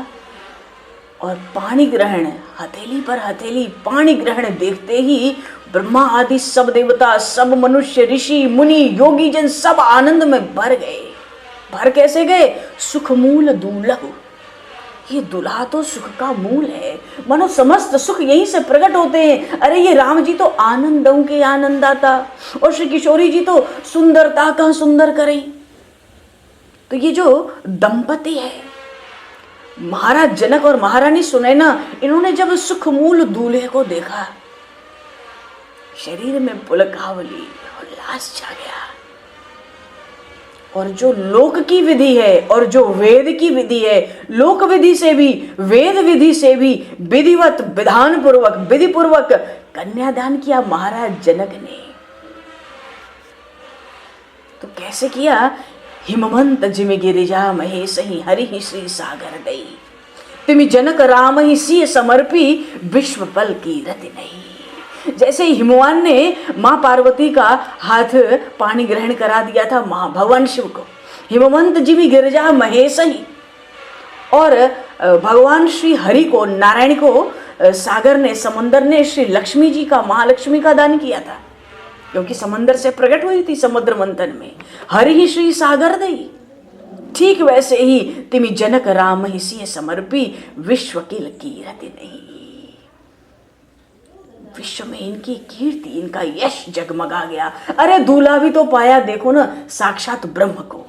और पाणी ग्रहण, हथेली पर हथेली पाणी ग्रहण देखते ही ब्रह्मा आदि सब देवता, सब मनुष्य, ऋषि मुनि, योगी जन सब आनंद में भर गए। भर कैसे गए? सुख मूल दूल्हा, ये दुल्हा तो सुख का मूल है, मानो समस्त सुख यहीं से प्रकट होते हैं। अरे ये राम जी तो आनंदों के आनंदाता, और श्री किशोरी जी तो सुंदरता का सुंदर करें। तो ये जो दंपति है, महाराज जनक और महारानी सुनैना, इन्होंने जब सुख मूल दूल्हे को देखा, शरीर में पुलकावली, उल्लास छा गया। और जो लोक की विधि है और जो वेद की विधि है, लोक विधि से भी, वेद विधि से भी विधिवत, विधान पूर्वक, विधि पूर्वक कन्यादान किया महाराज जनक ने। तो कैसे किया? हिमवंत जिमि गिरिजा महेश ही हरि ही श्री सागर दई, तिमि जनक राम ही सिय समर्पी, विश्व पल की रति नहीं। जैसे हिमवान ने मां पार्वती का हाथ पाणी ग्रहण करा दिया था भगवान शिव को, हिमवंत जिमि गिरिजा महेश ही, और भगवान श्री हरि को, नारायण को सागर ने, समंदर ने श्री लक्ष्मी जी का, महालक्ष्मी का दान किया था, क्योंकि समंदर से प्रकट हुई थी समुद्र मंथन में। हरि ही श्री सागर दई, ठीक वैसे ही तिमि जनक राम ही सिय समर्पी, विश्व की कीरति नहीं। विश्व में इनकी कीर्ति, इनका यश जगमगा गया। अरे दूल्हा भी तो पाया, देखो ना, साक्षात ब्रह्म को।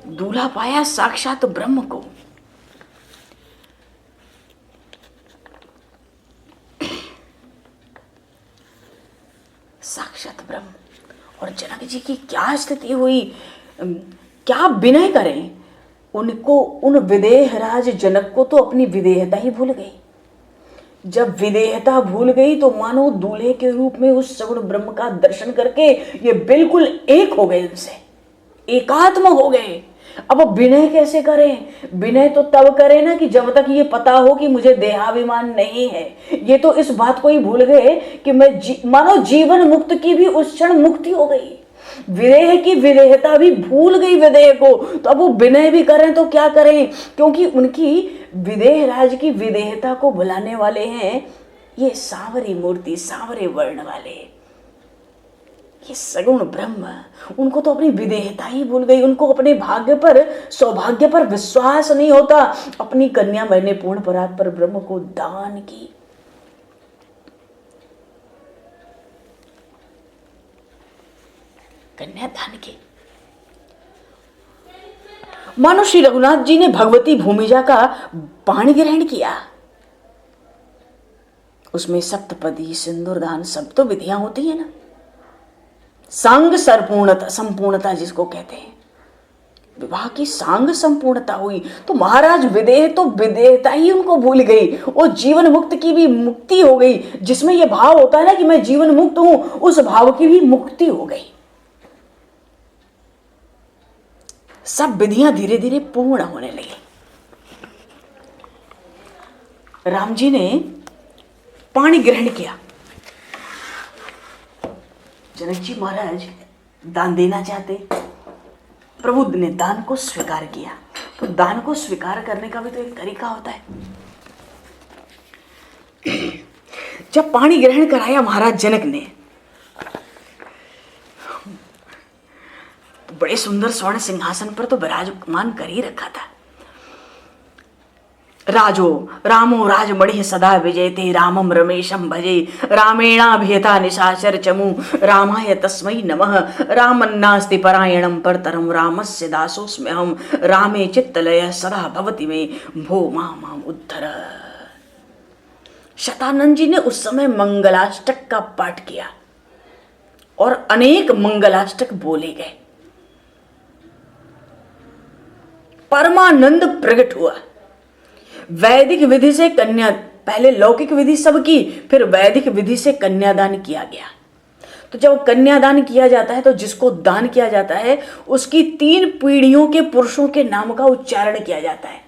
दूल्हा पाया साक्षात ब्रह्म को। साक्षात ब्रह्म। और जनक जी की क्या स्थिति हुई, क्या विनय करें। उनको, उन विदेह राज जनक को तो अपनी विदेहता ही भूल गई। जब विदेहता भूल गई तो मानो दूल्हे के रूप में उस सगुण ब्रह्म का दर्शन करके ये बिल्कुल एक हो गए, उनसे एकात्म हो गए। अब विनय कैसे करें? विनय तो तब करें ना कि जब तक ये पता हो कि मुझे देहाभिमान नहीं है। ये तो इस बात को ही भूल गए कि मैं मानो जीवन मुक्त की भी उस क्षण मुक्ति हो गई। विदेह की विदेहता भी भूल गई विदेह को, तो अब वो विनय भी करें तो क्या करें, क्योंकि उनकी विदेह राज की विदेहता को भुलाने वाले हैं ये सांवरी मूर्ति, सांवरे वर्ण वाले, ये सगुण ब्रह्म। उनको तो अपनी विदेहता ही भूल गई। उनको अपने भाग्य पर, सौभाग्य पर विश्वास नहीं होता। अपनी कन्या मैंने पूर्ण परात्पर ब्रह्म को दान की। कन्या दान की। मानो श्री रघुनाथ जी ने भगवती भूमिजा का पाणी ग्रहण किया। उसमें सप्तपदी, सिंदूर दान, सब तो विधियां होती है ना। सांग संपूर्णता, संपूर्णता जिसको कहते हैं, विवाह की सांग संपूर्णता हुई। तो महाराज विदेह तो विदेहता ही उनको भूल गई। वो जीवन मुक्त की भी मुक्ति हो गई। जिसमें यह भाव होता है ना कि मैं जीवन मुक्त हूं, उस भाव की भी मुक्ति हो गई। सब विधियां धीरे धीरे पूर्ण होने लगी। राम जी ने पाणी ग्रहण किया। जनक जी महाराज दान देना चाहते, प्रभु ने दान को स्वीकार किया। तो दान को स्वीकार करने का भी तो एक तरीका होता है। जब पाणी ग्रहण कराया महाराज जनक ने, तो बड़े सुंदर स्वर्ण सिंहासन पर तो विराजमान कर ही रखा था। राजो रामो राजमणि सदा विजयते, रामम रमेशम भजे, रामेणाभियता निशाचर चमु, रामाय तस्मै नमः, रामन्नास्ति परायणम परतरम, रामस्य दासोऽस्म्यहं, रामे चित्तलय सदा भवति मे, भो माम उद्धर। शतानंद जी ने उस समय मंगलाष्टक का पाठ किया और अनेक मंगलाष्टक बोले गए। परमानंद प्रकट हुआ। वैदिक विधि से कन्या, पहले लौकिक विधि सबकी, फिर वैदिक विधि से कन्यादान किया गया। तो जब कन्यादान किया जाता है तो जिसको दान किया जाता है उसकी 3 पीढ़ियों के पुरुषों के नाम का उच्चारण किया जाता है।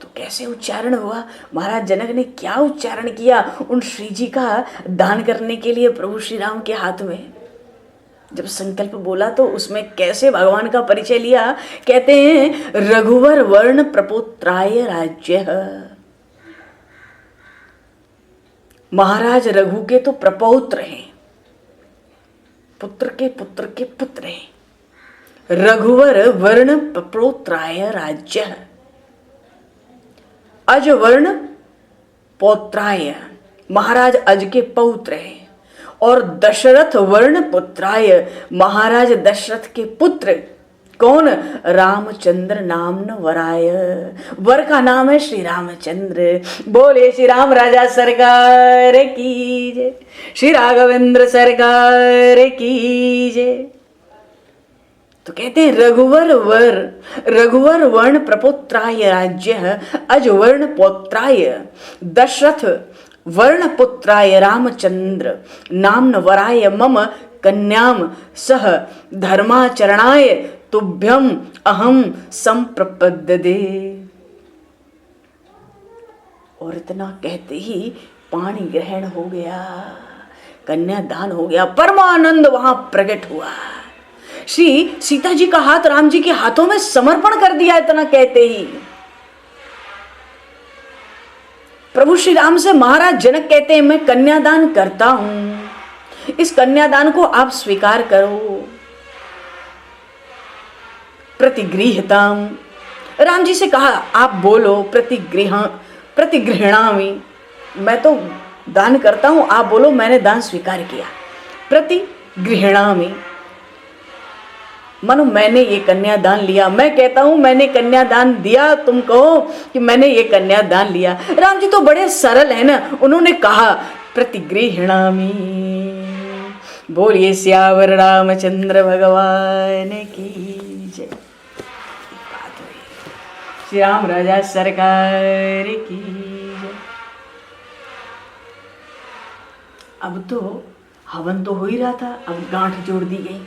तो कैसे उच्चारण हुआ? महाराज जनक ने क्या उच्चारण किया उन श्री जी का दान करने के लिए प्रभु श्री राम के हाथ में? जब संकल्प बोला तो उसमें कैसे भगवान का परिचय लिया? कहते हैं रघुवर वर्ण प्रपुत्राय राज्य। महाराज रघु के तो प्रपौत्र हैं, पुत्र के पुत्र के पुत्र हैं। रघुवर वर्ण प्रपुत्राय राज्य, अज वर्ण पौत्राय, महाराज अज के पौत्र हैं। और दशरथ वर्ण पुत्राय, महाराज दशरथ के पुत्र। कौन? रामचंद्र नामन वराय, वर का नाम है श्री रामचंद्र। बोले श्री राम राजा सरकार की जय, श्री राघवेंद्र सरकार की जय। तो कहते हैं रघुवर वर्ण प्रपुत्राय राज्य, अज वर्ण पौत्राय, दशरथ वर्ण पुत्राय रामचंद्र नाम्न वराय, मम कन्याम सह धर्माचरणाय तुभ्यम अहम संप्रपद्यते। और इतना कहते ही पाणी ग्रहण हो गया, कन्यादान हो गया, परमानंद वहां प्रकट हुआ। श्री सीता जी का हाथ राम जी के हाथों में समर्पण कर दिया। इतना कहते ही प्रभु श्री राम से महाराज जनक कहते हैं मैं कन्यादान करता हूं, इस कन्यादान को आप स्वीकार करो। प्रतिगृहताम, राम जी से कहा आप बोलो प्रतिगृहणामि, मैं तो दान करता हूं, आप बोलो मैंने दान स्वीकार किया। प्रतिगृहणामि मानो मैंने ये कन्यादान लिया। मैं कहता हूं मैंने कन्यादान दिया, तुम कहो कि मैंने ये कन्यादान लिया। राम जी तो बड़े सरल है ना, उन्होंने कहा प्रतिगृहणामि, बोलिए सियावर रामचंद्र भगवान की जय। बात हुई श्री राम राजा सरकार की जय। अब तो हवन तो हो ही रहा था, अब गांठ जोड़ दी गई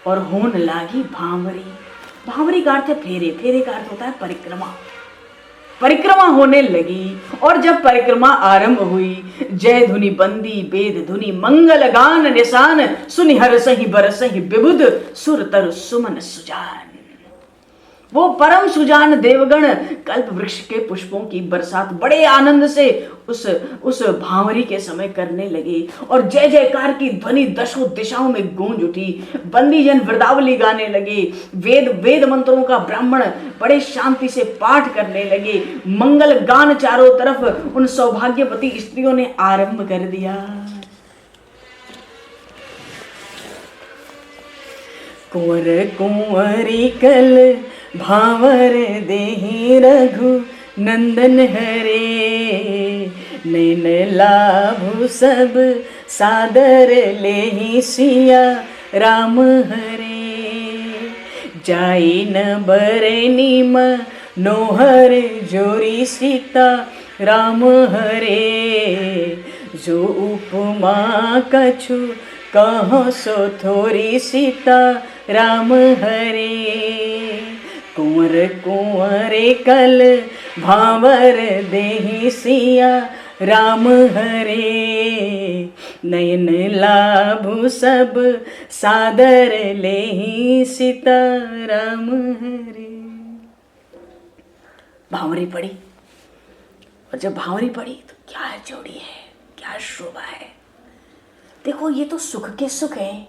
और होने लागी भांवरी। भांवरी का अर्थ है फेरे, फेरे का अर्थ होता है परिक्रमा। परिक्रमा होने लगी और जब परिक्रमा आरंभ हुई, जय धुनि बंदी वेद धुनि मंगल गान निशान, सुनि हरसहि बरसहि विबुध सुर तरु सुमन सुजान। वो परम सुजान देवगण कल्प वृक्ष के पुष्पों की बरसात बड़े आनंद से उस भांवरी के समय करने लगे और जय जयकार की ध्वनि दशों दिशाओं में गूंज उठी। बंदी जन वृदावली गाने लगे, वेद मंत्रों का ब्राह्मण बड़े शांति से पाठ करने लगे, मंगल गान चारों तरफ उन सौभाग्यवती स्त्रियों ने आरंभ कर दिया। कुंवर कुंवरी कल भावर देहि रघु नंदन हरे, नैन लाभु सब सादर लेहि सिया राम हरे। जाई न बरनी मनोहर जोरी सीता राम हरे, जो उपमा कछु कहो सो थोरी सीता राम हरे। कुंवर कुंवरे कल भावर देहि सिया राम हरे, नयन लाभु सब सादर लेहि सीता राम हरे। भावरी पड़ी और जब भावरी पड़ी तो क्या जोड़ी है, क्या शोभा है। देखो ये तो सुख के सुख है,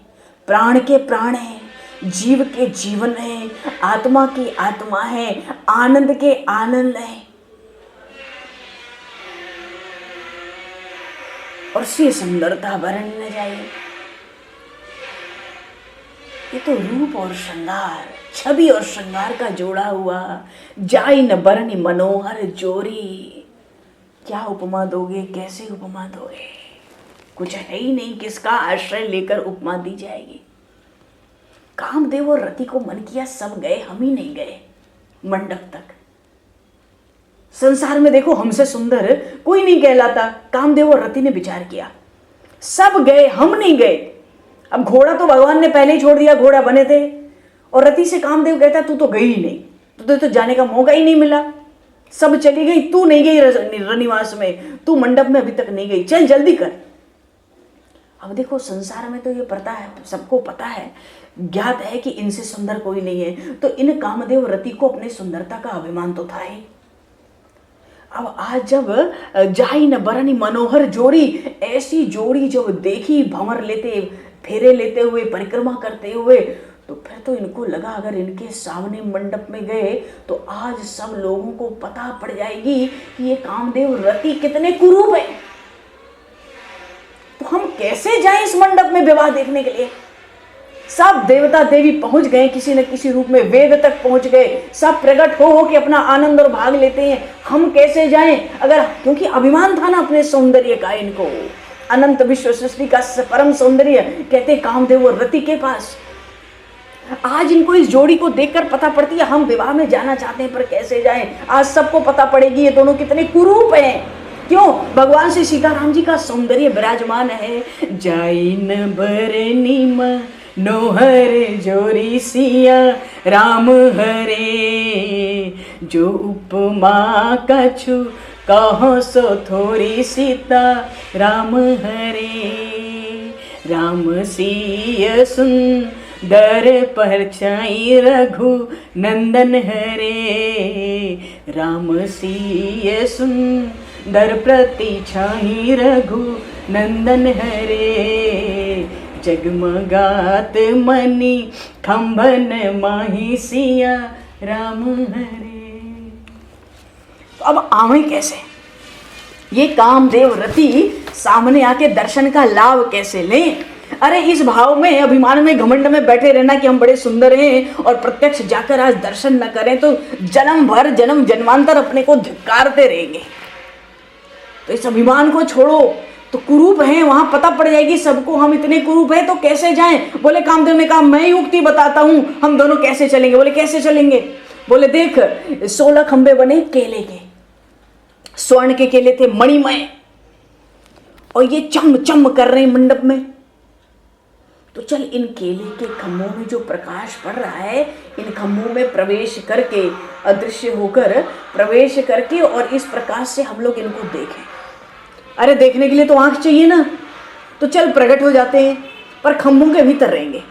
प्राण के प्राण है, जीव के जीवन है, आत्मा की आत्मा है, आनंद के आनंद है। और से सुंदरता वर्णन न जाए। ये तो रूप और श्रृंगार, छवि और श्रृंगार का जोड़ा हुआ। जाई न बरनी मनोहर जोरी। क्या उपमा दोगे, कैसे उपमा दोगे? कुछ है ही नहीं, किसका आश्रय लेकर उपमा दी जाएगी। कामदेव और रति को मन किया, सब गए, हम ही नहीं गए मंडप तक। संसार में देखो हमसे सुंदर कोई नहीं कहलाता। कामदेव और रति ने विचार किया, सब गए, हम नहीं गए। अब घोड़ा तो भगवान ने पहले ही छोड़ दिया, घोड़ा बने थे। और रति से कामदेव कहता तू तो गई ही नहीं, तुझे तो जाने का मौका ही नहीं मिला। सब चली गई, तू नहीं गई रनिवास में, तू मंडप में अभी तक नहीं गई, चल जल्दी कर। अब देखो संसार में तो ये पता है, सबको पता है, ज्ञात है कि इनसे सुंदर कोई नहीं है। तो इन कामदेव रति को अपने सुंदरता का अभिमान तो था ही। अब आज जब जाई न बरनी मनोहर जोड़ी, ऐसी जोड़ी जब देखी भंवर लेते, फेरे लेते हुए, परिक्रमा करते हुए, तो फिर तो इनको लगा अगर इनके सामने मंडप में गए तो आज सब लोगों को पता पड़ जाएगी कि ये कामदेव रति कितने कुरूप है। तो हम कैसे जाएं इस मंडप में विवाह देखने के लिए? सब देवता देवी पहुंच गए, किसी न किसी रूप में वेद तक पहुंच गए, सब प्रकट हो के अपना आनंद और भाग लेते हैं। हम कैसे जाएं? अगर क्योंकि अभिमान था ना अपने सौंदर्य का, इनको अनंत विश्व सृष्टि का परम सौंदर्य कहते कामदेव और रति के पास। आज इनको इस जोड़ी को देखकर पता पड़ती है हम विवाह में जाना चाहते हैं पर कैसे जाएं। आज सबको पता पड़ेगी ये दोनों कितने कुरूप हैं। क्यों? भगवान श्री सीताराम जी का सौंदर्य विराजमान है। जाई न बरनी मनोहर जोरी सिया राम हरे, जो उपमा कछु कहो सो थोरी सीता राम हरे। राम सिय सुंदर परछाई रघु नंदन हरे, राम सिय सुंदर प्रतिछाई रघु नंदन हरे। जगमगात मणि खंभन माही सिया राम हरे। तो अब आवे कैसे? ये कामदेव रति सामने आके दर्शन का लाभ कैसे लें? अरे इस भाव में, अभिमान में, घमंड में बैठे रहना कि हम बड़े सुंदर हैं और प्रत्यक्ष जाकर आज दर्शन न करें तो जन्म भर जन्म जन्मांतर अपने को धिक्कारते रहेंगे। तो इस अभिमान को छोड़ो, तो कुरूप हैं, वहां पता पड़ जाएगी सबको हम इतने कुरूप हैं तो कैसे जाएं। बोले कामदेव ने कहा मैं युक्ति बताता हूं, हम दोनों कैसे चलेंगे। बोले कैसे चलेंगे। बोले देख 16 खंबे बने केले के, स्वर्ण के केले थे मणिमय, और ये चम चम कर रहे हैं मंडप में। तो चल इन केले के खम्भों में जो प्रकाश पड़ रहा है, इन खम्भों में प्रवेश करके, अदृश्य होकर प्रवेश करके, और इस प्रकाश से हम लोग इनको देखें। अरे देखने के लिए तो आंख चाहिए ना, तो चल प्रकट हो जाते हैं, पर खम्भों के भीतर रहेंगे।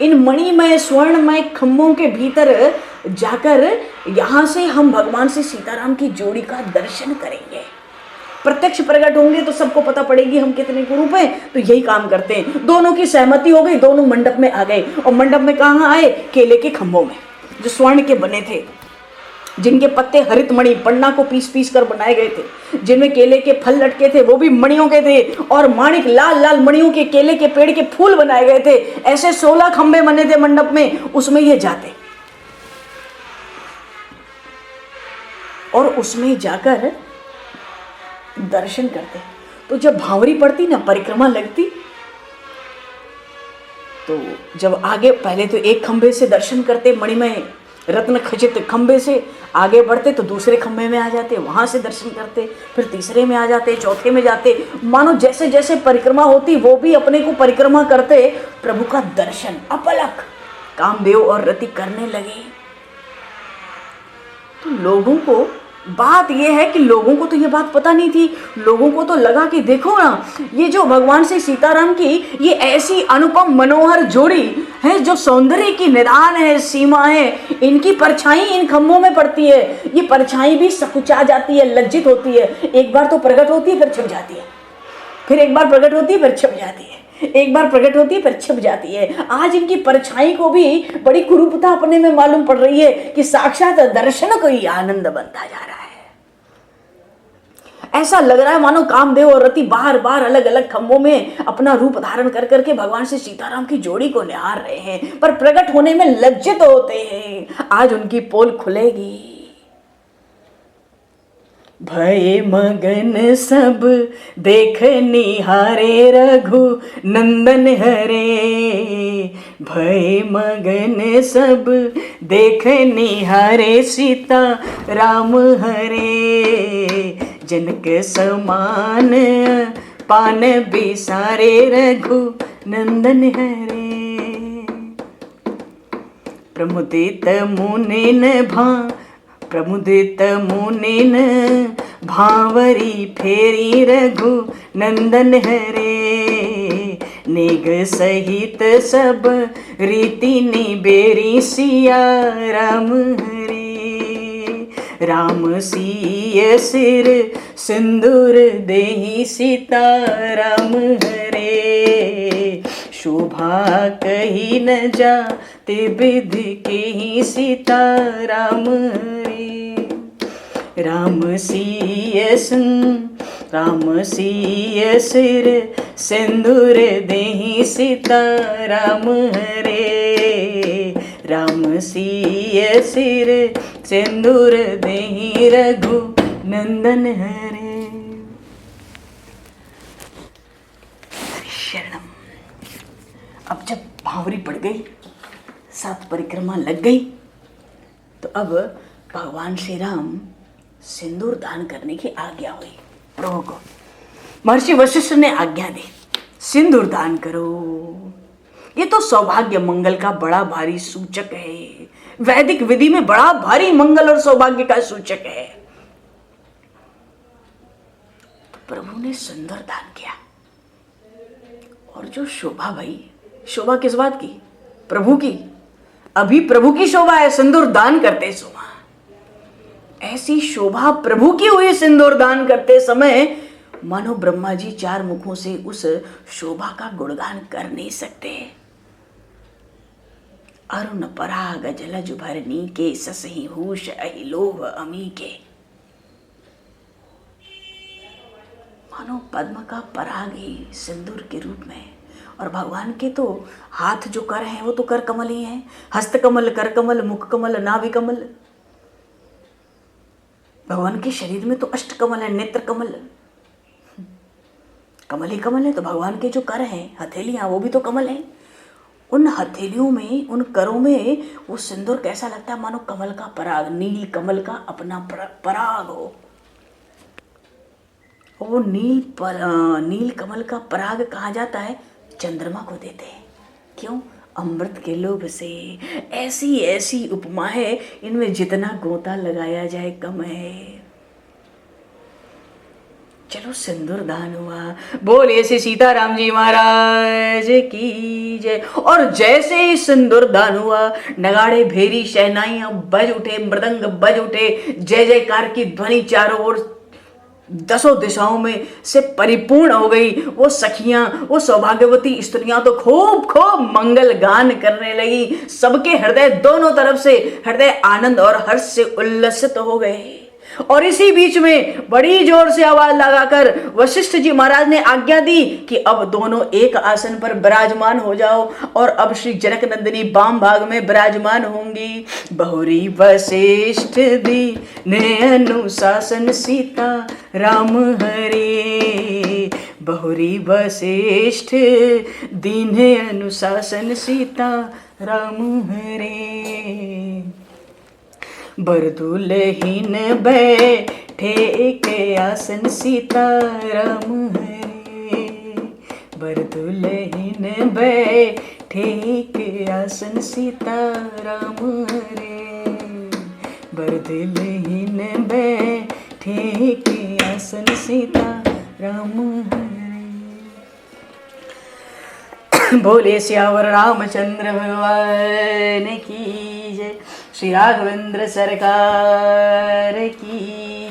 इन मणिमय स्वर्णमय खम्भों के भीतर जाकर यहां से हम भगवान से सीताराम की जोड़ी का दर्शन करेंगे। प्रत्यक्ष प्रकट होंगे तो सबको पता पड़ेगी हम कितने कुरूप हैं। तो यही काम करते हैं। दोनों की सहमति हो गई, दोनों मंडप में आ गए। और मंडप में कहाँ आए? केले के खम्भों में, जो स्वर्ण के बने थे, जिनके पत्ते हरित मणि पन्ना को पीस पीस कर बनाए गए थे, जिनमें केले के फल लटके थे वो भी मणियों के थे, और माणिक लाल लाल मणियों के केले के पेड़ के फूल बनाए गए थे। ऐसे 16 खंबे बने थे मंडप में, उसमें ये जाते और उसमें जाकर दर्शन करते। तो जब भावरी पड़ती ना, परिक्रमा लगती, तो जब आगे पहले तो एक खंबे से दर्शन करते, मणिमय रत्न खचित खंबे से आगे बढ़ते, तो दूसरे खंबे में आ जाते, वहां से दर्शन करते, फिर तीसरे में आ जाते, चौथे में जाते। मानो जैसे जैसे परिक्रमा होती वो भी अपने को परिक्रमा करते, प्रभु का दर्शन अपलक कामदेव और रति करने लगे। तो लोगों को बात यह है कि लोगों को तो ये बात पता नहीं थी। लोगों को तो लगा कि देखो ना, ये जो भगवान से सीताराम की ये ऐसी अनुपम मनोहर जोड़ी है, जो सौंदर्य की निदान है, सीमा है, इनकी परछाई इन खम्भों में पड़ती है। ये परछाई भी सकुचा जाती है, लज्जित होती है। एक बार तो प्रकट होती है, फिर छिप जाती है, फिर एक बार प्रकट होती है, फिर छिप जाती है, एक बार प्रकट होती है, फिर छिप जाती है। आज इनकी परछाई को भी बड़ी कुरूपता अपने में मालूम पड़ रही है कि साक्षात दर्शन को ही आनंद बनता जा रहा है। ऐसा लग रहा है मानो कामदेव और रति बार बार अलग अलग खम्भों में अपना रूप धारण कर करके भगवान से सीताराम की जोड़ी को निहार रहे हैं, पर प्रकट होने में लज्जित होते हैं। आज उनकी पोल खुलेगी। भय मगन सब देख निहारे रघु नंदन हरे। भय मगन सब देख निहारे सीता राम हरे। जनक समान पान बिसारे रघु नंदन हरे। प्रमुदित मुनिन प्रमुदित मुनिन भावरी फेरी रघु नंदन हरे। नेग सहित सब रीति निबेरी सिया राम हरे। राम सिय सिर सिंदूर देहि सीता राम हरे। शोभा कही न जाते विधि केहि सीता राम हरे। राम सिय सिर सिंदूर देहि सीता राम हरे। राम सिय सिर सिंदूर देहि रघु नंदन हरे। शरणम। अब जब भावरी पड़ गई, 7 परिक्रमा लग गई, तो अब भगवान श्री राम सिंदूर दान करने की आज्ञा हुई प्रभु को। महर्षि वशिष्ठ ने आज्ञा दी, सिंदूर दान करो। ये तो सौभाग्य मंगल का बड़ा भारी सूचक है, वैदिक विधि में बड़ा भारी मंगल और सौभाग्य का सूचक है। तो प्रभु ने सिंदूर दान किया, और जो शोभा भाई, शोभा किस बात की? प्रभु की। अभी प्रभु की शोभा है, सिंदूर दान करते शोभा। ऐसी शोभा प्रभु की हुई सिंदूर दान करते समय, मानो ब्रह्मा जी 4 मुखों से उस शोभा का गुणगान कर नहीं सकते। अरुण पराग जलज भरनी के ससही होश अहि लोभ अमी के। मानो पद्म का पराग ही सिंदूर के रूप में। और भगवान के तो हाथ जो कर हैं वो तो कर कमल ही हैं। हस्त कमल, कर कमल, मुख कमल, नाभि कमल। भगवान के शरीर में तो अष्ट कमल है, नेत्र कमल। कमल ही कमल है। तो भगवान के जो कर हैं, हथेलियाँ, वो भी तो कमल हैं। उन हथेलियों में, उन करों में वो सिंदूर कैसा लगता है, मानो कमल का पराग, नील कमल का अपना पराग हो। वो नील कमल का पराग कहाँ जाता है, चंद्रमा को देते हैं। क्यों, अमृत के लोभ से। ऐसी ऐसी उपमा है, इनमें जितना गोता लगाया जाए कम है। चलो सिंदूर दान हुआ, बोलिए श्री सीताराम जी महाराज की जय। और जैसे ही सिंदूर दान हुआ, नगाड़े भेरी शहनाइयां बज उठे, मृदंग बज उठे, जय जयकार की ध्वनि चारों ओर 10 दिशाओं में से परिपूर्ण हो गई। वो सखियां, वो सौभाग्यवती स्त्रियां तो खूब खूब मंगल गान करने लगी। सबके हृदय, दोनों तरफ से हृदय आनंद और हर्ष से उल्लसित हो गए। और इसी बीच में बड़ी जोर से आवाज लगाकर वशिष्ठ जी महाराज ने आज्ञा दी कि अब दोनों एक आसन पर विराजमान हो जाओ। और अब श्री जनक नंदिनी वाम भाग में विराजमान होंगी। बहुरी वशिष्ठ दी ने अनुशासन सीता राम हरे। बहुरी वशिष्ठ दीन अनुशासन सीता राम हरे। बरदुलहीन बैठे के आसन सीता राम हरे। बरदुलहीन बैठे के आसन सीता राम हरे। बरदुलहीन बैठे के आसन सीता राम हरे। बोले श्यावर रामचंद्र भगवान की जय। श्री राघवेंद्र सरकार की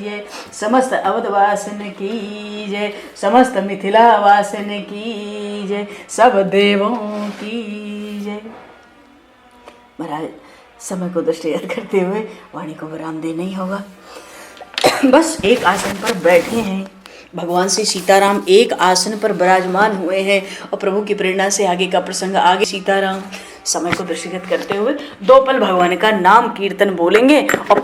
जय। समस्त अवध वासन की जय। समस्त मिथिला वासन की जय। सब देवों की जय। महाराज समय को दृष्टिगत करते हुए वाणी को विराम देना ही होगा। बस एक आसन पर बैठे हैं, भगवान श्री सीताराम एक आसन पर विराजमान हुए हैं और प्रभु की प्रेरणा से आगे का प्रसंग आगे। सीताराम समय को दृष्टिगत करते हुए 2 पल भगवान का नाम कीर्तन बोलेंगे और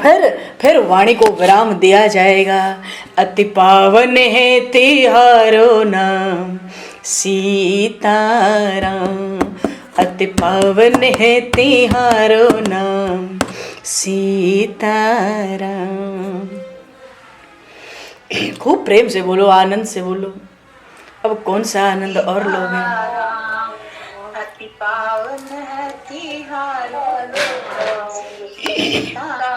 फिर वाणी को विराम दिया जाएगा। अति पावन है तिहारो नाम सीताराम। अति पावन है तिहारो नाम सीताराम। खूब प्रेम से बोलो, आनंद से बोलो। अब कौन सा आनंद और लोगे। अति पावन है तिहारो नाम सीताराम।